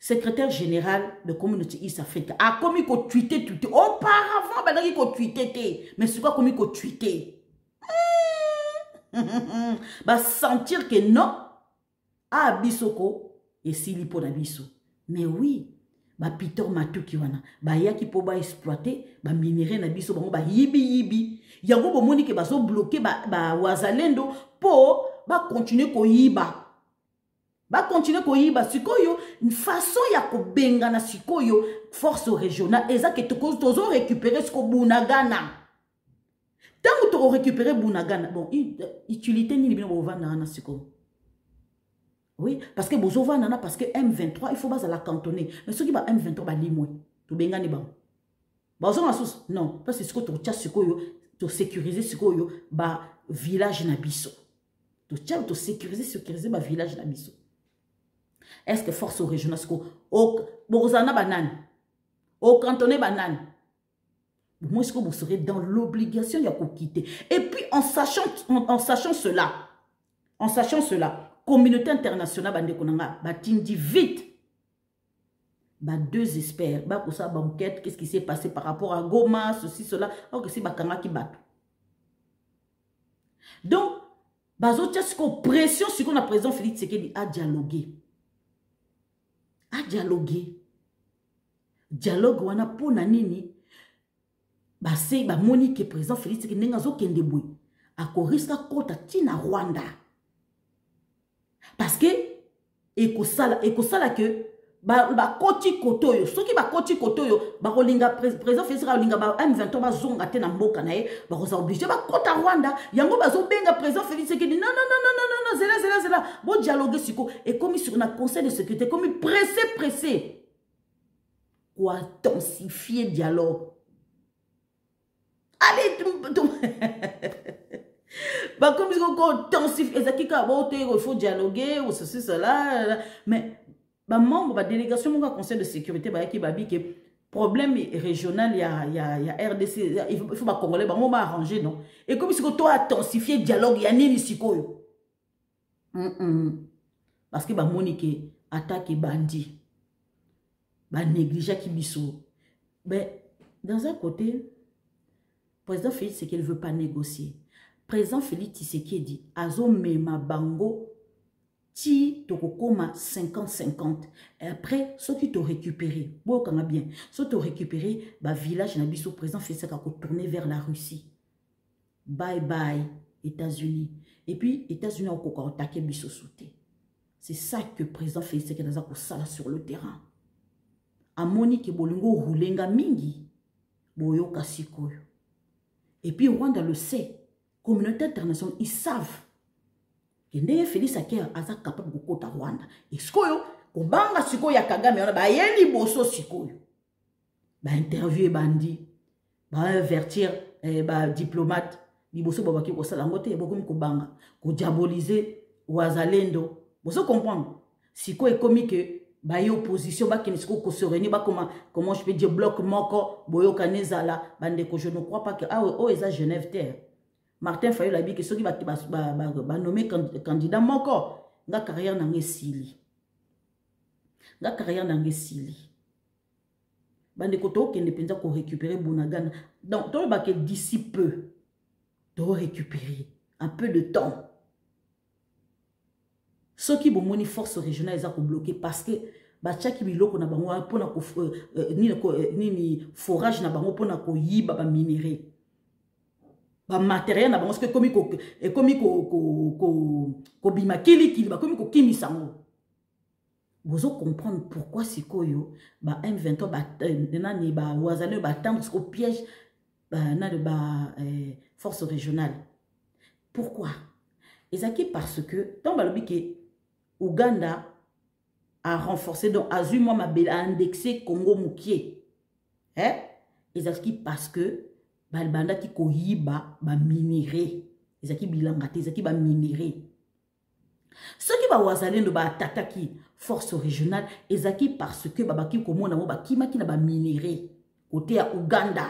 secrétaire général de Communauté East Africa, a commis qu'on tweeté. Auparavant, il a tweeté. Mais c'est quoi commis qu'on tweeté? Bah sentir que non, à Bissoko et Silipo d'Abisso. Mais oui. Ba Peter Matouki wana ba yaki po ba exploiter ba minerai na biso bango ba yibi yango bomoni ke bazo bloquer ba wazalendo po ba continuer ko yiba sikoyo une façon ya ko benga na sikoyo force régionale eza ke tozo récupérer ce ko Bunagana tant to récupérer Bunagana bon utilité ni bino bovanda na sikoyo. Oui, parce que Bozova nana parce que M23 il faut pas la cantonner. Mais ceux qui va M23 ba limwe, to benga ni ba. Bazoma sous non, parce que ce que tu tiens sikoyo, to sécuriser sikoyo ba village na biso. To tiens to sécuriser ba village na biso. Est-ce que force régionale siko au bozana banane. Au cantonner banane. Moi est-ce que vous serez dans l'obligation de quitter. Et puis en sachant cela, communauté internationale bande konanga batindi vite ba deux experts ba kosa ba enquête qu'est-ce qui s'est passé par rapport à Goma ceci cela alors que c'est bakanga ki bato donc bazo tia ce pression sur qu'on a président Félix Tshisekedi à dialoguer dialogue wana pona nini ba se ba monique président Félix Tshisekedi ngazo kende boy a ko risque kota tina Rwanda. Parce que ekosala que ba koti kotoyo soki ba koti kotoyo ba kolinga président Félix kolinga ba M23 ba zonga te na mboka na ye ba kosa obligé ba kota Rwanda yango ba zo benga président Félix qui dit non zela bon dialoguer siko et comme sur na conseil de sécurité comme pressé quoi intensifier dialogue. Allez, bah comme ils ont intensifié, il faut dialoguer ou ceci, cela, mais bah membre, bah délégation, mon conseil de sécurité, bah qui babi que problème régional, il y a RDC, il faut pas congolais, bah on va arranger, non? Et comme ils ont intensifié dialogue, il y a ni siko. Parce que bah Monique attaque bandit, bah négligé qui biso. Mais dans un côté, président Félix, c'est qu'il ne veut pas négocier. Président Félix Tshisekedi, azo mema bango, ti tokokoma 50-50. Et après, ceux qui t'ont récupéré, bon, quand même bien, ceux qui t'ont récupéré, bah village n'a biso, président Félix a tourné vers la Russie. Bye bye, États-Unis. Et puis, États-Unis ont encore attaqué biso sauté. C'est ça que président Félix a sur le terrain. Amoni ke bolingo roulenga mingi, boyo kasikoyo. Et puis Rwanda le sait, communauté internationale, ils savent que Ndeye Félix Aké aza capable de kota Rwanda. Et sikoyo, kobanga sikoyo ya Kagame, ba yeli boso sikoyo. Ba interview bandi, ba avertir ba diplomate, li boso babaki ko sala ngote bokomi kobanga, ko diaboliser wazalendo. Boso comprendre. Sikoyo ekomi que ba y opposition ba kinisiko ko se réunir ba comment je peux dire bloc moko boyo kanezala bande ko je ne crois pas que eza Genève terre Martin Fayulu a dit que ceux qui va nommer candidat moko nga carrière na ngesili bande ko to kende penza ko récupérer Bunagana donc to ba que d'ici peu to récupérer un peu de temps. Ceux qui ont une force régionale, ils ont bloqué parce que bachaki biloko na bango pona ko ni forage na bango pona ko yiba ba minerai ba matériel na bango parce que komi ko bimakili ki ba komi ko kimisango. Vous allez comprendre pourquoi sikoyo ba M23 ba nani ba wazane ba tendre au piège ba na de ba force régionale. Pourquoi? Ezaki parce que dans balobi ke Ouganda a renforcé, donc a indexé Congo Moukié. Hein? Ezaki parce que Balbanda qui koyiba ba minéré. Ezaki bilangate, ezaki ba minéré. Ceux qui ba wazalendo ba attaquer force régionale, ezaki parce que babaki komona mo ba kimaki na ba minéré côté ya Ouganda.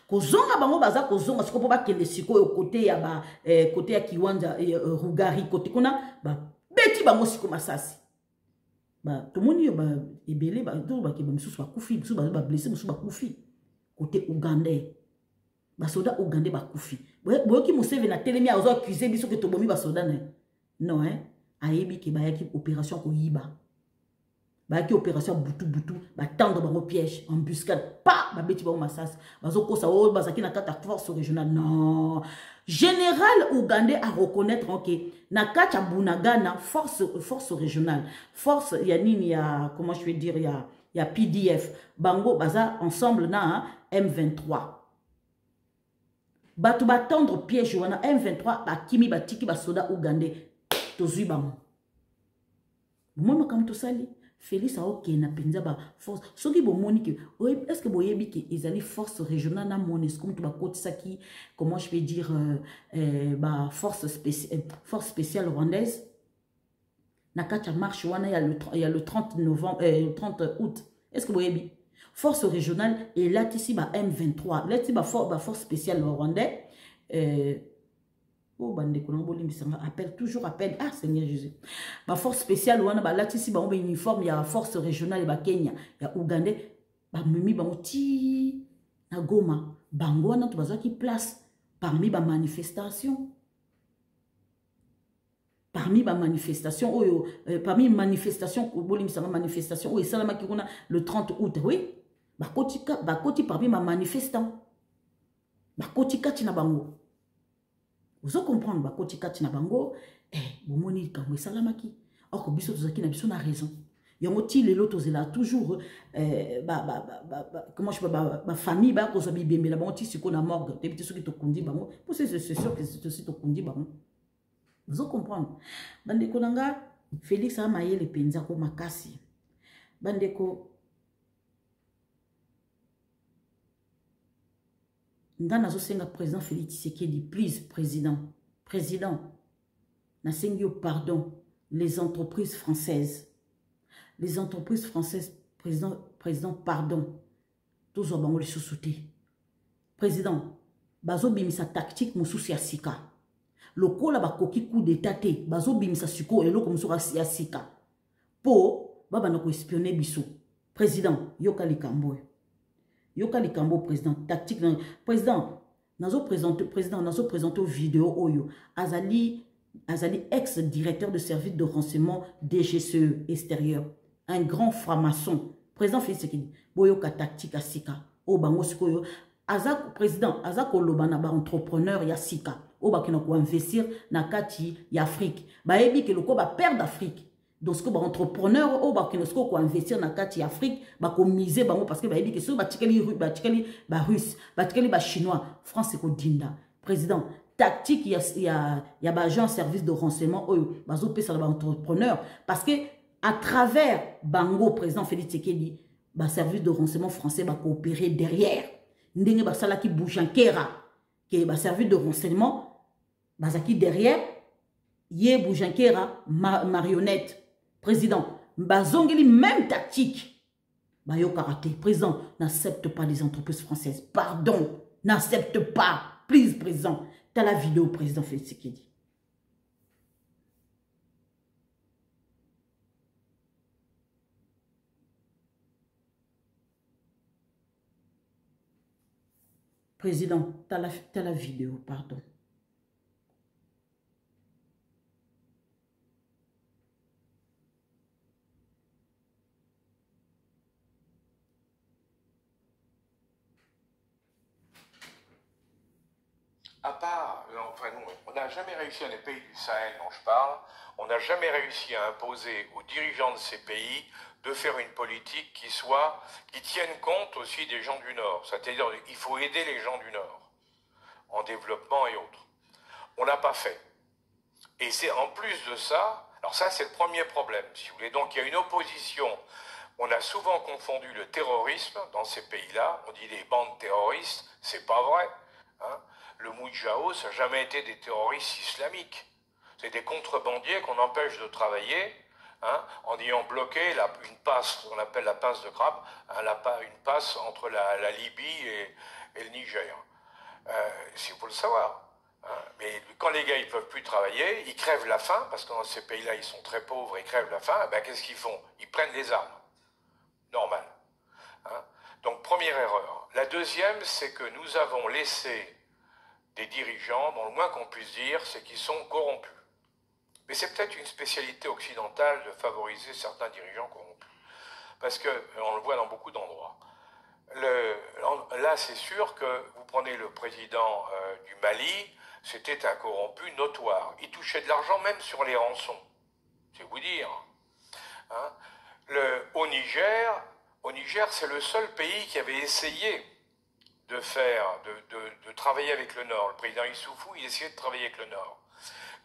Kozonga bango baza kozonga siko po ba kende siko côté ya ba côté ya Kiwanja Rugari côté kuna ba beti bango siko masasi. Ba tout monde yo ba ebele ba to ba ke ba misusu ba kufi, misusu ba blessé, misusu ba kufi côté ougandais. Ba soda ougandais ba kufi. Boyo ki Museveni na telemi azo accuser biso ke to bomi ba soda na. Non hein, ayebi ke ba yaki opération ko yiba. Ba yaki opération butu ba tendre bango piège, embuscade, pa ba beti bango masasi. Bazo kosa o bazaki na kata force régionale. Non. Général ougandais à reconnaître que na kacha Bunagana force régionale, force yanini ya comment je vais dire ya PDF bango baza ensemble na M23. Batu batendre piège wana M23 ba kimi batiki ba soda ougandais tozui bango. Moi comme to sali Félix a ok na penza ba force soki bo monique est-ce que boyebi ke ezali force régionale na monesco comme to ba kotisa ki comment je vais dire ba force spéciale rwandaise na kacha marche wana il y a le 30 novembre 30 août est-ce que boyebi force régionale et là ici ba M23 là ici ba force spéciale rwandais oh bande ko ngoli misanga appelle toujours appelle ah Seigneur Jésus ba force spéciale wana ba latisi ba uniforme ya force régionale ba Kenya ya Ouganda ba mimi ba ti na Goma bango wana to bazaki place parmi ba manifestation oyo parmi manifestation ko boli misanga manifestation oyo salama ki kuna le 30 août oui ba koti parmi ma manifestant ba koti kati na bango. Vous allez comprendre, bah, quand tu na bango, bomoni kango salamaki. Or que biso tozaki na biso na raison. Yangoti les lotos là toujours comment je peux ba famille ba ko sabi bembe la bango ti siko na morgue. Depuis ceux qui te kundi bango, pour c'est sûr que c'est aussi te kundi bango. Vous allez comprendre. Bande ko nanga Félix a maye le penza ko makasi. Bande ko nga nazosenga président Félix Tshisekedi, please, président, nasengi yo pardon, les entreprises françaises, président, pardon, tous au bango les sous-soutés. Président, bazo bimisa tactique mususi ya sika. Lokola bakoki coup d'état te, bazo bimisa suko eloko mususi ya sika. Po, baba nako espionner biso. Président, yoka likambo. Yoka likambo, président, tactique, président, nazo présenter vidéo oyo. Azali ex-directeur de service de renseignement DGCE extérieur. Un grand franc-maçon. Président Félix Tshisekedi, boyoka tactique à sika. O bango sikoyo. Président, azako lobana ba entrepreneur ya sika. O ba kena ko investir na kati ya Afrique. Ba ebi ke loko ba perdre d'Afrique. Donc ce que ba entrepreneur o ba kena ko investir na kati ya Afrique, ba ko miser bango parce que ba ebi ke so ba tikeli russe, ba tikeli ba chinois, France ko dinda. Président, tactique il y a agent service de renseignement bazo pesa ba entrepreneur parce que à travers bango président Félix Tshisekedi ba service de renseignement français ba coopérer derrière ndenge ba sala ki Boujankera que ba service de renseignement bazaki derrière yé Boujankera marionnette président bazongeli même tactique ba yo karaté président n'accepte pas les entreprises françaises pardon n'accepte pas please président. T'as la vidéo, président Félix Tshisekedi. Président, t'as la vidéo, pardon. À part, enfin nous, on n'a jamais réussi dans les pays du Sahel dont je parle, on n'a jamais réussi à imposer aux dirigeants de ces pays de faire une politique qui tienne compte aussi des gens du Nord. C'est-à-dire qu'il faut aider les gens du Nord, en développement et autres. On n'a pas fait. Et c'est en plus de ça, alors ça c'est le premier problème, si vous voulez. Donc il y a une opposition. On a souvent confondu le terrorisme dans ces pays-là. On dit des bandes terroristes, c'est pas vrai. Hein. Le Moudjahou, ça n'a jamais été des terroristes islamiques. C'est des contrebandiers qu'on empêche de travailler, hein, en ayant bloqué une passe, qu'on appelle la passe de crabe, hein, une passe entre la Libye et le Niger. Il faut le savoir. Hein. Mais quand les gars ils ne peuvent plus travailler, ils crèvent la faim, parce que dans ces pays-là, ils sont très pauvres, ils crèvent la faim, ben, qu'est-ce qu'ils font? Ils prennent les armes. Normal. Hein. Donc, première erreur. La deuxième, c'est que nous avons laissé des dirigeants, dont le moins qu'on puisse dire, c'est qu'ils sont corrompus. Mais c'est peut-être une spécialité occidentale de favoriser certains dirigeants corrompus. Parce qu'on le voit dans beaucoup d'endroits. Là, c'est sûr que vous prenez le président du Mali, c'était un corrompu notoire. Il touchait de l'argent même sur les rançons. C'est vous dire. Hein. Au Niger, c'est le seul pays qui avait essayé de travailler avec le Nord. Le président Issoufou, il essayait de travailler avec le Nord.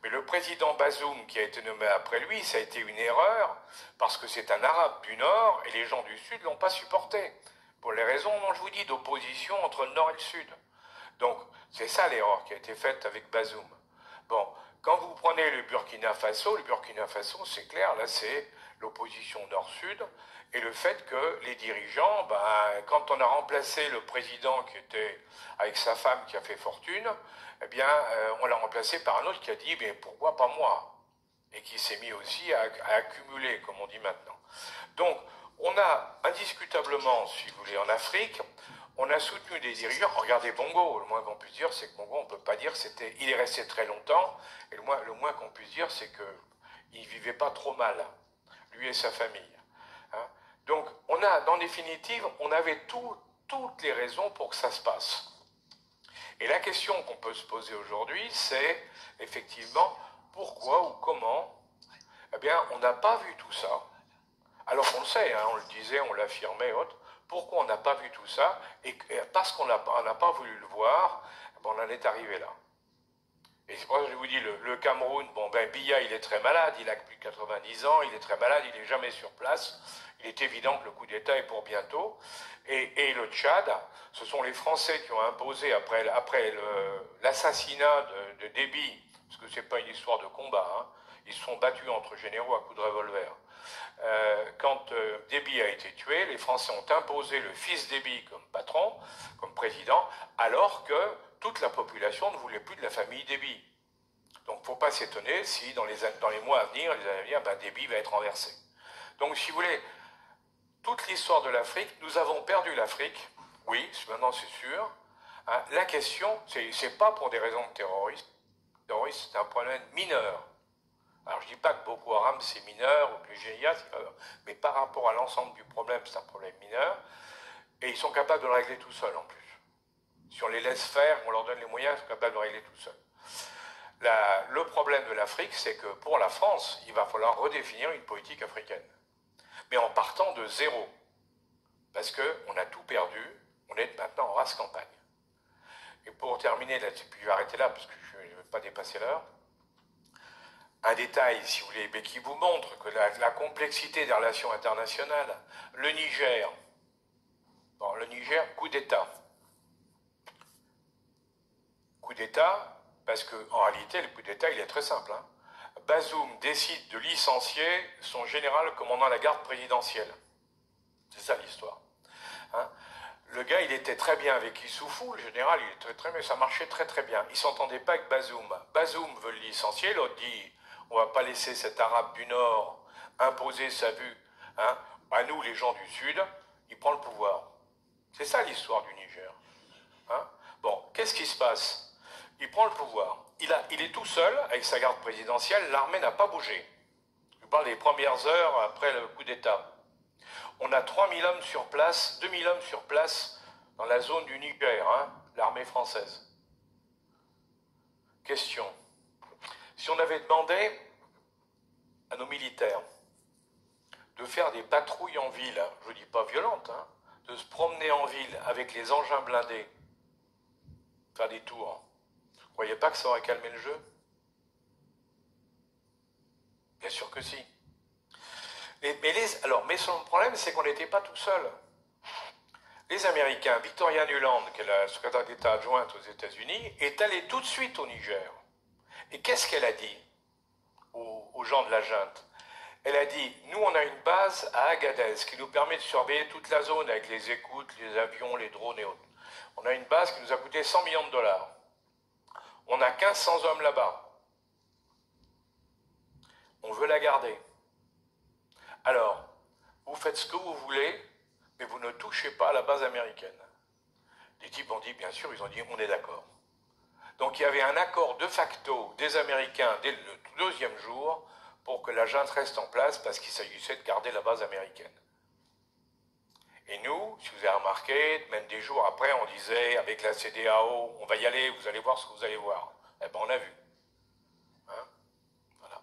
Mais le président Bazoum, qui a été nommé après lui, ça a été une erreur, parce que c'est un arabe du Nord, et les gens du Sud ne l'ont pas supporté. Pour les raisons dont je vous dis, d'opposition entre le Nord et le Sud. Donc, c'est ça l'erreur qui a été faite avec Bazoum. Bon, quand vous prenez le Burkina Faso, c'est clair, là c'est l'opposition Nord-Sud, et le fait que les dirigeants, quand on a remplacé le président qui était avec sa femme qui a fait fortune, eh bien, on l'a remplacé par un autre qui a dit, mais pourquoi pas moi? Et qui s'est mis aussi à accumuler, comme on dit maintenant. Donc, on a indiscutablement, si vous voulez, en Afrique, on a soutenu des dirigeants. Regardez Bongo, le moins qu'on puisse dire, c'est que Bongo, on ne peut pas dire, il est resté très longtemps, et le moins qu'on puisse dire, c'est qu'il ne vivait pas trop mal, lui et sa famille. Hein. Donc, dans définitive, on avait toutes les raisons pour que ça se passe. Et la question qu'on peut se poser aujourd'hui, c'est effectivement pourquoi ou comment, eh bien, on n'a pas vu tout ça. Alors qu'on le sait, hein, on le disait, on l'affirmait, autres. Pourquoi on n'a pas vu tout ça? Et parce qu'on n'a pas voulu le voir, on en est arrivé là. Et c'est pour ça que je vous dis, le Cameroun, bon ben Biya il est très malade, il a plus de 90 ans, il est très malade, il n'est jamais sur place. Il est évident que le coup d'État est pour bientôt. Et le Tchad, ce sont les Français qui ont imposé, après l'assassinat de Déby, parce que ce n'est pas une histoire de combat, hein, ils se sont battus entre généraux à coups de revolver. Quand Déby a été tué, les Français ont imposé le fils Déby comme patron, comme président, alors que toute la population ne voulait plus de la famille Déby. Donc il ne faut pas s'étonner si dans les mois à venir, les années à venir, ben, Déby va être renversé. Donc si vous voulez, toute l'histoire de l'Afrique, nous avons perdu l'Afrique, oui, maintenant c'est sûr. Hein, la question, c'est pas pour des raisons de terrorisme. Le terrorisme, c'est un problème mineur. Alors je ne dis pas que Boko Haram c'est mineur, ou que le GIA c'est mineur, mais par rapport à l'ensemble du problème, c'est un problème mineur, et ils sont capables de le régler tout seuls en plus. Si on les laisse faire, on leur donne les moyens, ils sont capables de le régler tout seuls. Le problème de l'Afrique, c'est que pour la France, il va falloir redéfinir une politique africaine. Mais en partant de zéro. Parce qu'on a tout perdu, on est maintenant en race campagne. Et pour terminer là-dessus, puis je vais arrêter là, parce que je ne vais pas dépasser l'heure, un détail, si vous voulez, mais qui vous montre que la complexité des relations internationales, le Niger, coup d'État. Coup d'État, parce qu'en réalité, le coup d'État, il est très simple. Hein. Bazoum décide de licencier son général commandant la garde présidentielle. C'est ça l'histoire. Hein. Le gars, il était très bien avec Issoufou, le général, il était très bien, ça marchait très très bien. Il ne s'entendait pas avec Bazoum. Bazoum veut le licencier, l'autre dit, on ne va pas laisser cet arabe du Nord imposer sa vue, hein, à nous les gens du Sud, il prend le pouvoir. C'est ça l'histoire du Niger. Hein. Bon, qu'est-ce qui se passe? Il prend le pouvoir. Il est tout seul avec sa garde présidentielle, l'armée n'a pas bougé. Je parle des premières heures après le coup d'État. On a 3000 hommes sur place, 2000 hommes sur place dans la zone du Niger, hein, l'armée française. Question. Si on avait demandé à nos militaires de faire des patrouilles en ville, je ne dis pas violentes, hein, de se promener en ville avec les engins blindés, faire des tours, vous ne croyez pas que ça aurait calmé le jeu? Bien sûr que si. Mais son problème, c'est qu'on n'était pas tout seul. Les Américains, Victoria Nuland, qui est la secrétaire d'État adjointe aux États-Unis, est allée tout de suite au Niger. Et qu'est-ce qu'elle a dit aux gens de la junte? Elle a dit, nous on a une base à Agadez qui nous permet de surveiller toute la zone avec les écoutes, les avions, les drones et autres. On a une base qui nous a coûté 100 millions de dollars. On a 1500 hommes là-bas. On veut la garder. Alors, vous faites ce que vous voulez, mais vous ne touchez pas à la base américaine. Les types ont dit, bien sûr, ils ont dit, on est d'accord. Donc il y avait un accord de facto des Américains dès le deuxième jour pour que la junte reste en place parce qu'il s'agissait de garder la base américaine. Et nous, si vous avez remarqué, même des jours après, on disait avec la CEDEAO, on va y aller, vous allez voir ce que vous allez voir. Eh bien, on a vu. Hein, voilà.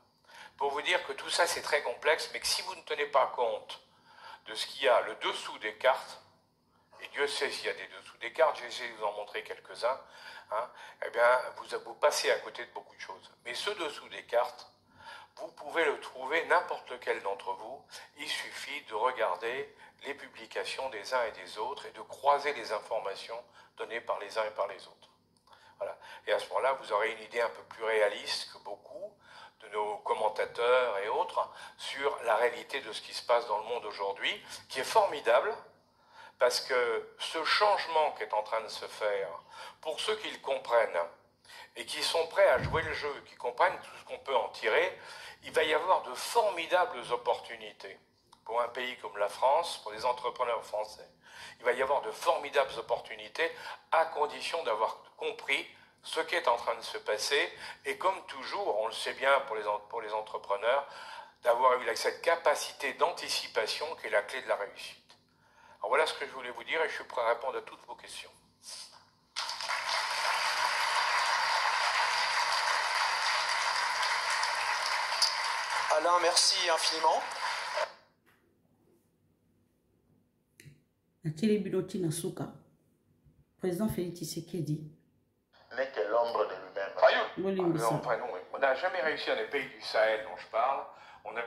Pour vous dire que tout ça, c'est très complexe, mais que si vous ne tenez pas compte de ce qu'il y a le dessous des cartes, et Dieu sait s'il y a des dessous des cartes, j'ai essayé de vous en montrer quelques-uns, hein, eh bien, vous passez à côté de beaucoup de choses. Mais ce dessous des cartes, vous pouvez le trouver, n'importe lequel d'entre vous, il suffit de regarder les publications des uns et des autres et de croiser les informations données par les uns et par les autres. Voilà. Et à ce moment-là, vous aurez une idée un peu plus réaliste que beaucoup de nos commentateurs et autres sur la réalité de ce qui se passe dans le monde aujourd'hui, qui est formidable, parce que ce changement qui est en train de se faire, pour ceux qui le comprennent et qui sont prêts à jouer le jeu, qui comprennent tout ce qu'on peut en tirer, il va y avoir de formidables opportunités pour un pays comme la France, pour les entrepreneurs français. Il va y avoir de formidables opportunités à condition d'avoir compris ce qui est en train de se passer et comme toujours, on le sait bien pour les entrepreneurs, d'avoir eu cette capacité d'anticipation qui est la clé de la réussite. Alors voilà ce que je voulais vous dire et je suis prêt à répondre à toutes vos questions. Alain, merci infiniment. Nathalie Biloti Nasuka, président Félix Tshisekedi. N'est que l'ombre de lui-même. Enfin, non, on n'a jamais réussi dans les pays du Sahel dont je parle. On a...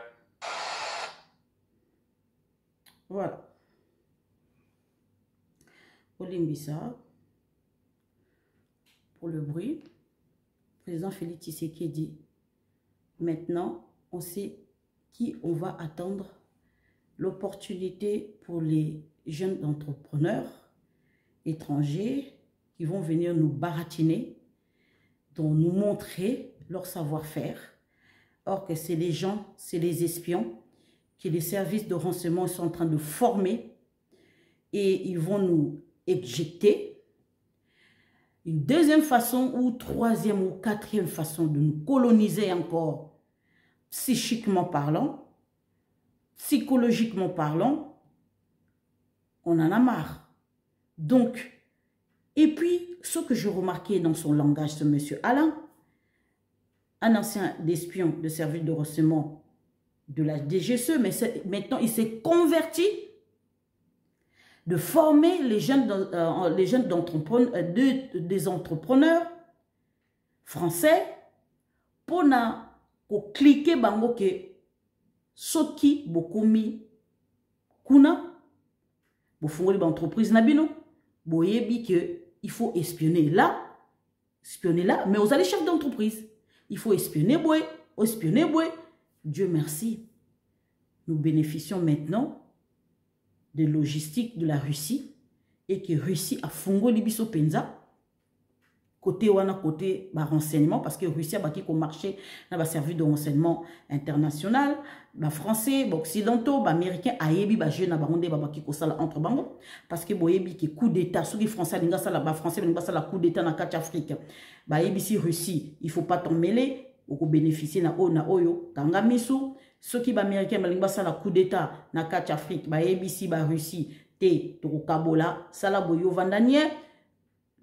Voilà. Olimbisa, pour le bruit, président Félix Tshisekedi, maintenant, on sait qui on va attendre. L'opportunité pour les jeunes entrepreneurs étrangers qui vont venir nous baratiner, dont nous montrer leur savoir-faire. Or que c'est les gens, c'est les espions que les services de renseignement sont en train de former et ils vont nous éjecter. Une deuxième façon ou troisième ou quatrième façon de nous coloniser encore, psychiquement parlant, psychologiquement parlant, on en a marre. Donc, et puis, ce que je remarquais dans son langage, ce monsieur Alain, un ancien espion de service de renseignement de la DGSE, mais maintenant il s'est converti de former les jeunes des entrepreneurs français pour cliquer bango que soki bokomi kuna bofungoli ba entreprise na bino boyebi que il faut espionner là, mais vous allez chef d'entreprise, il faut espionner boy, espionner boy. Dieu merci, nous bénéficions maintenant de logistique de la Russie et que Russie a fongoli biso penza côté wana côté ba renseignement parce que Russie a baki ko marché na ba service de renseignement international ba français ba occidentaux ba américains ayebi ba jeune na bangonde ba baki ko sala entre bango parce que boyebi que coup d'état soki français linga sala ba français linga sala coup d'état na kati Afrique ba yebi si Russie il faut pas t'en mêler ou bénéficier na oyo kanga misu soki ba américain ba linga sala coup d'état na kati Afrique ba yebi si ba Russie te to kabola sala boyo vandanier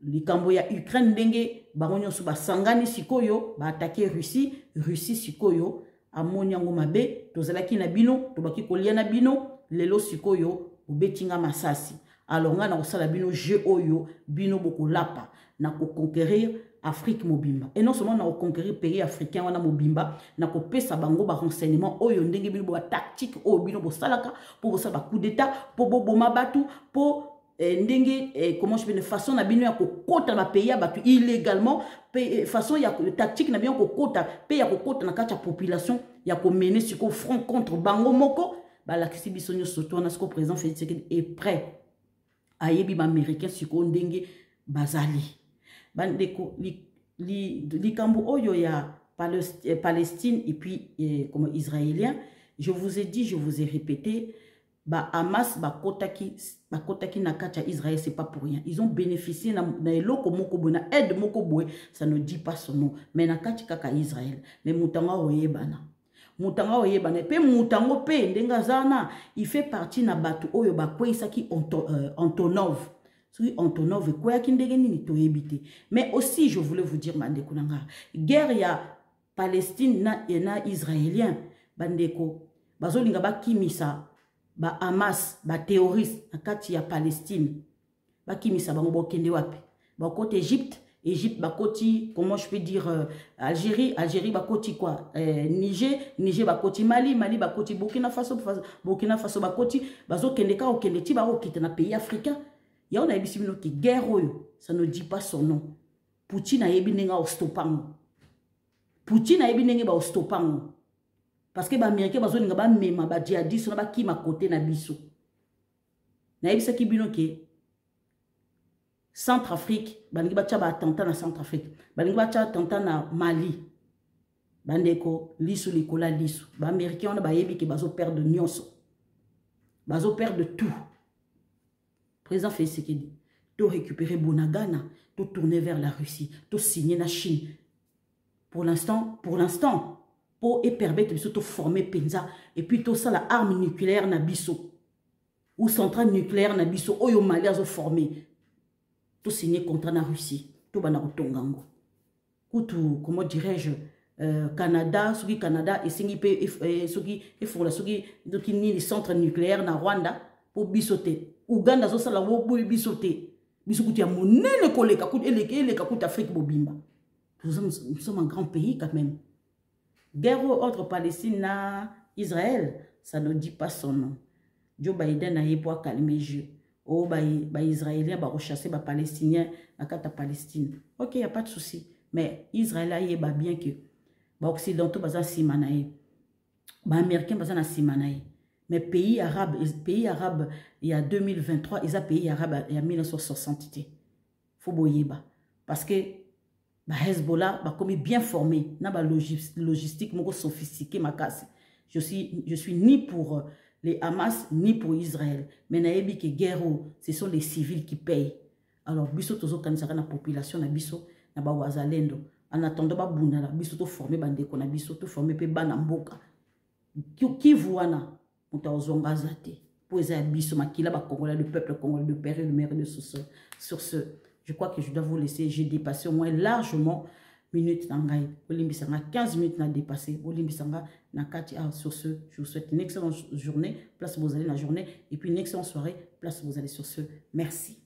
likambo ya Ukraine ndenge bangonyo su basangani sikoyo ba attaquer Russie sikoyo amoni yango mabe tozalaki na bino tobaki kolia na bino lelo sikoyo obetinga masasi alors nga na kosala bino jeu oyo bino boko lapa na ko conquérir Afrique mobimba et non seulement na ko conquérir pays africain wana mobimba na ko pesa bango ba renseignement oyo ndenge bino ba tactique oyo bino bo salaka pour ça ba coup d'état pour boma batu pour ndenge comment je peux de façon na bino ya kokota na pays ya batu illégalement façon ya tactique na bino kokota pe ya kokota na kati ya population ya ko mener sur ko front contre bango moko ba la kisi biso nyoso to na ce président Félix Tshisekedi est prêt ayebi ba américain sur ko ndenge bazali bandeko likambo oyo ya Palestine et puis comme israélien, je vous ai dit, je vous ai répété, ba Hamas ba kotaki na kacha Israël, c'est pas pour rien. Ils ont bénéficié na eloko moko boy na aide moko boy, ça ne dit pas son nom, mais na kacha kaka Israël, mais mutanga oyebana. Mutanga oyebana pe mutango pe ndenga zana, il fait partie na batu oyo ba kwesaki Antonov. Antonov quoi qui ndegeni to ebité. Mais aussi je voulais vous dire mandeko nanga, guerre ya Palestine na israélien bandeko bazolinga ba kimisa ba Hamas ba terroriste na kati ya Palestine ba kimisa bango bokende wapi ba côté Égypte ba côté comment je peux dire Algérie ba côté quoi Niger ba côté Mali ba côté Burkina Faso ba côté bazokende ka okende ti ba okite na pays africain. Ya on a ebisi bino ki guerre oyo, ça ne dit pas son nom. Poutine a yebi nenga ostopango. Poutine a yebi nenga ba ostopango. Parce que ba américain bazo ninga ba mema ba djihadiste na ba kima côté na biso. Na yebisa ki bino ke Centrafrique, ba ninga ba tcha ba attentat na Centrafrique. Ba ninga ba tcha attentat na Mali. Bandeko lisu likola lisu. Ba américain on a ba yebi ke bazo perdre nyonso. Bazo perdre tout. Président Félix Tshisekedi, tu récupérer Bonagana, tu tourner vers la Russie, tu signer la Chine. Pour l'instant, pour permettre de former Penza, et puis tout ça, la arme nucléaire na biso, ou centrale nucléaire na biso, oyo Mali a formé, tu signer contre la Russie, tu bana tongango. Comment dirais-je, Canada, Canada, et singi pe, et pour la ni les centres nucléaires na Rwanda, pour bisoter. Uganda zo sala wo boy bisote biso kuti ya monene koleka kuti eleka kuti Afrique bobimba Nous sommes un grand pays quand même. Guerre entre Palestine et Israël, ça ne dit pas son nom. Joe Biden a eu pour calmer le jeu. Oh, les Israéliens vont rechasser les Palestiniens dans la Palestine. Ok, il n'y a pas de souci. Mais Israël a eu bien que les Occidentaux sont simanaï. Les Américains sont simanaï. Mais pays arabes, il y a 2023, ils ont pays arabes il y a 1960. Il faut boyer. Parce que Hezbollah va comme bien formé, na ba logistique moko sophistiqué makasi. Je suis ni pour les Hamas ni pour Israël, mais naebi que guerre ce sont les civils qui payent. Alors biso tozo kanisaka na population na biso na ba wazalendo. En attendant ba bunda la biso to former bande ko na biso to former pe bana mboka. Qui voana muta ozonga zate. Pour eza biso makila ba Congolais, le peuple congolais, de père et le mère de sur ce. Je crois que je dois vous laisser. J'ai dépassé au moins largement minutes nangai. Olimbisanga 15 minutes n'a dépassé. Olimbisanga na 4 sur ce. Je vous souhaite une excellente journée. Place vous allez la journée. Et puis une excellente soirée. Place vous allez sur ce. Merci.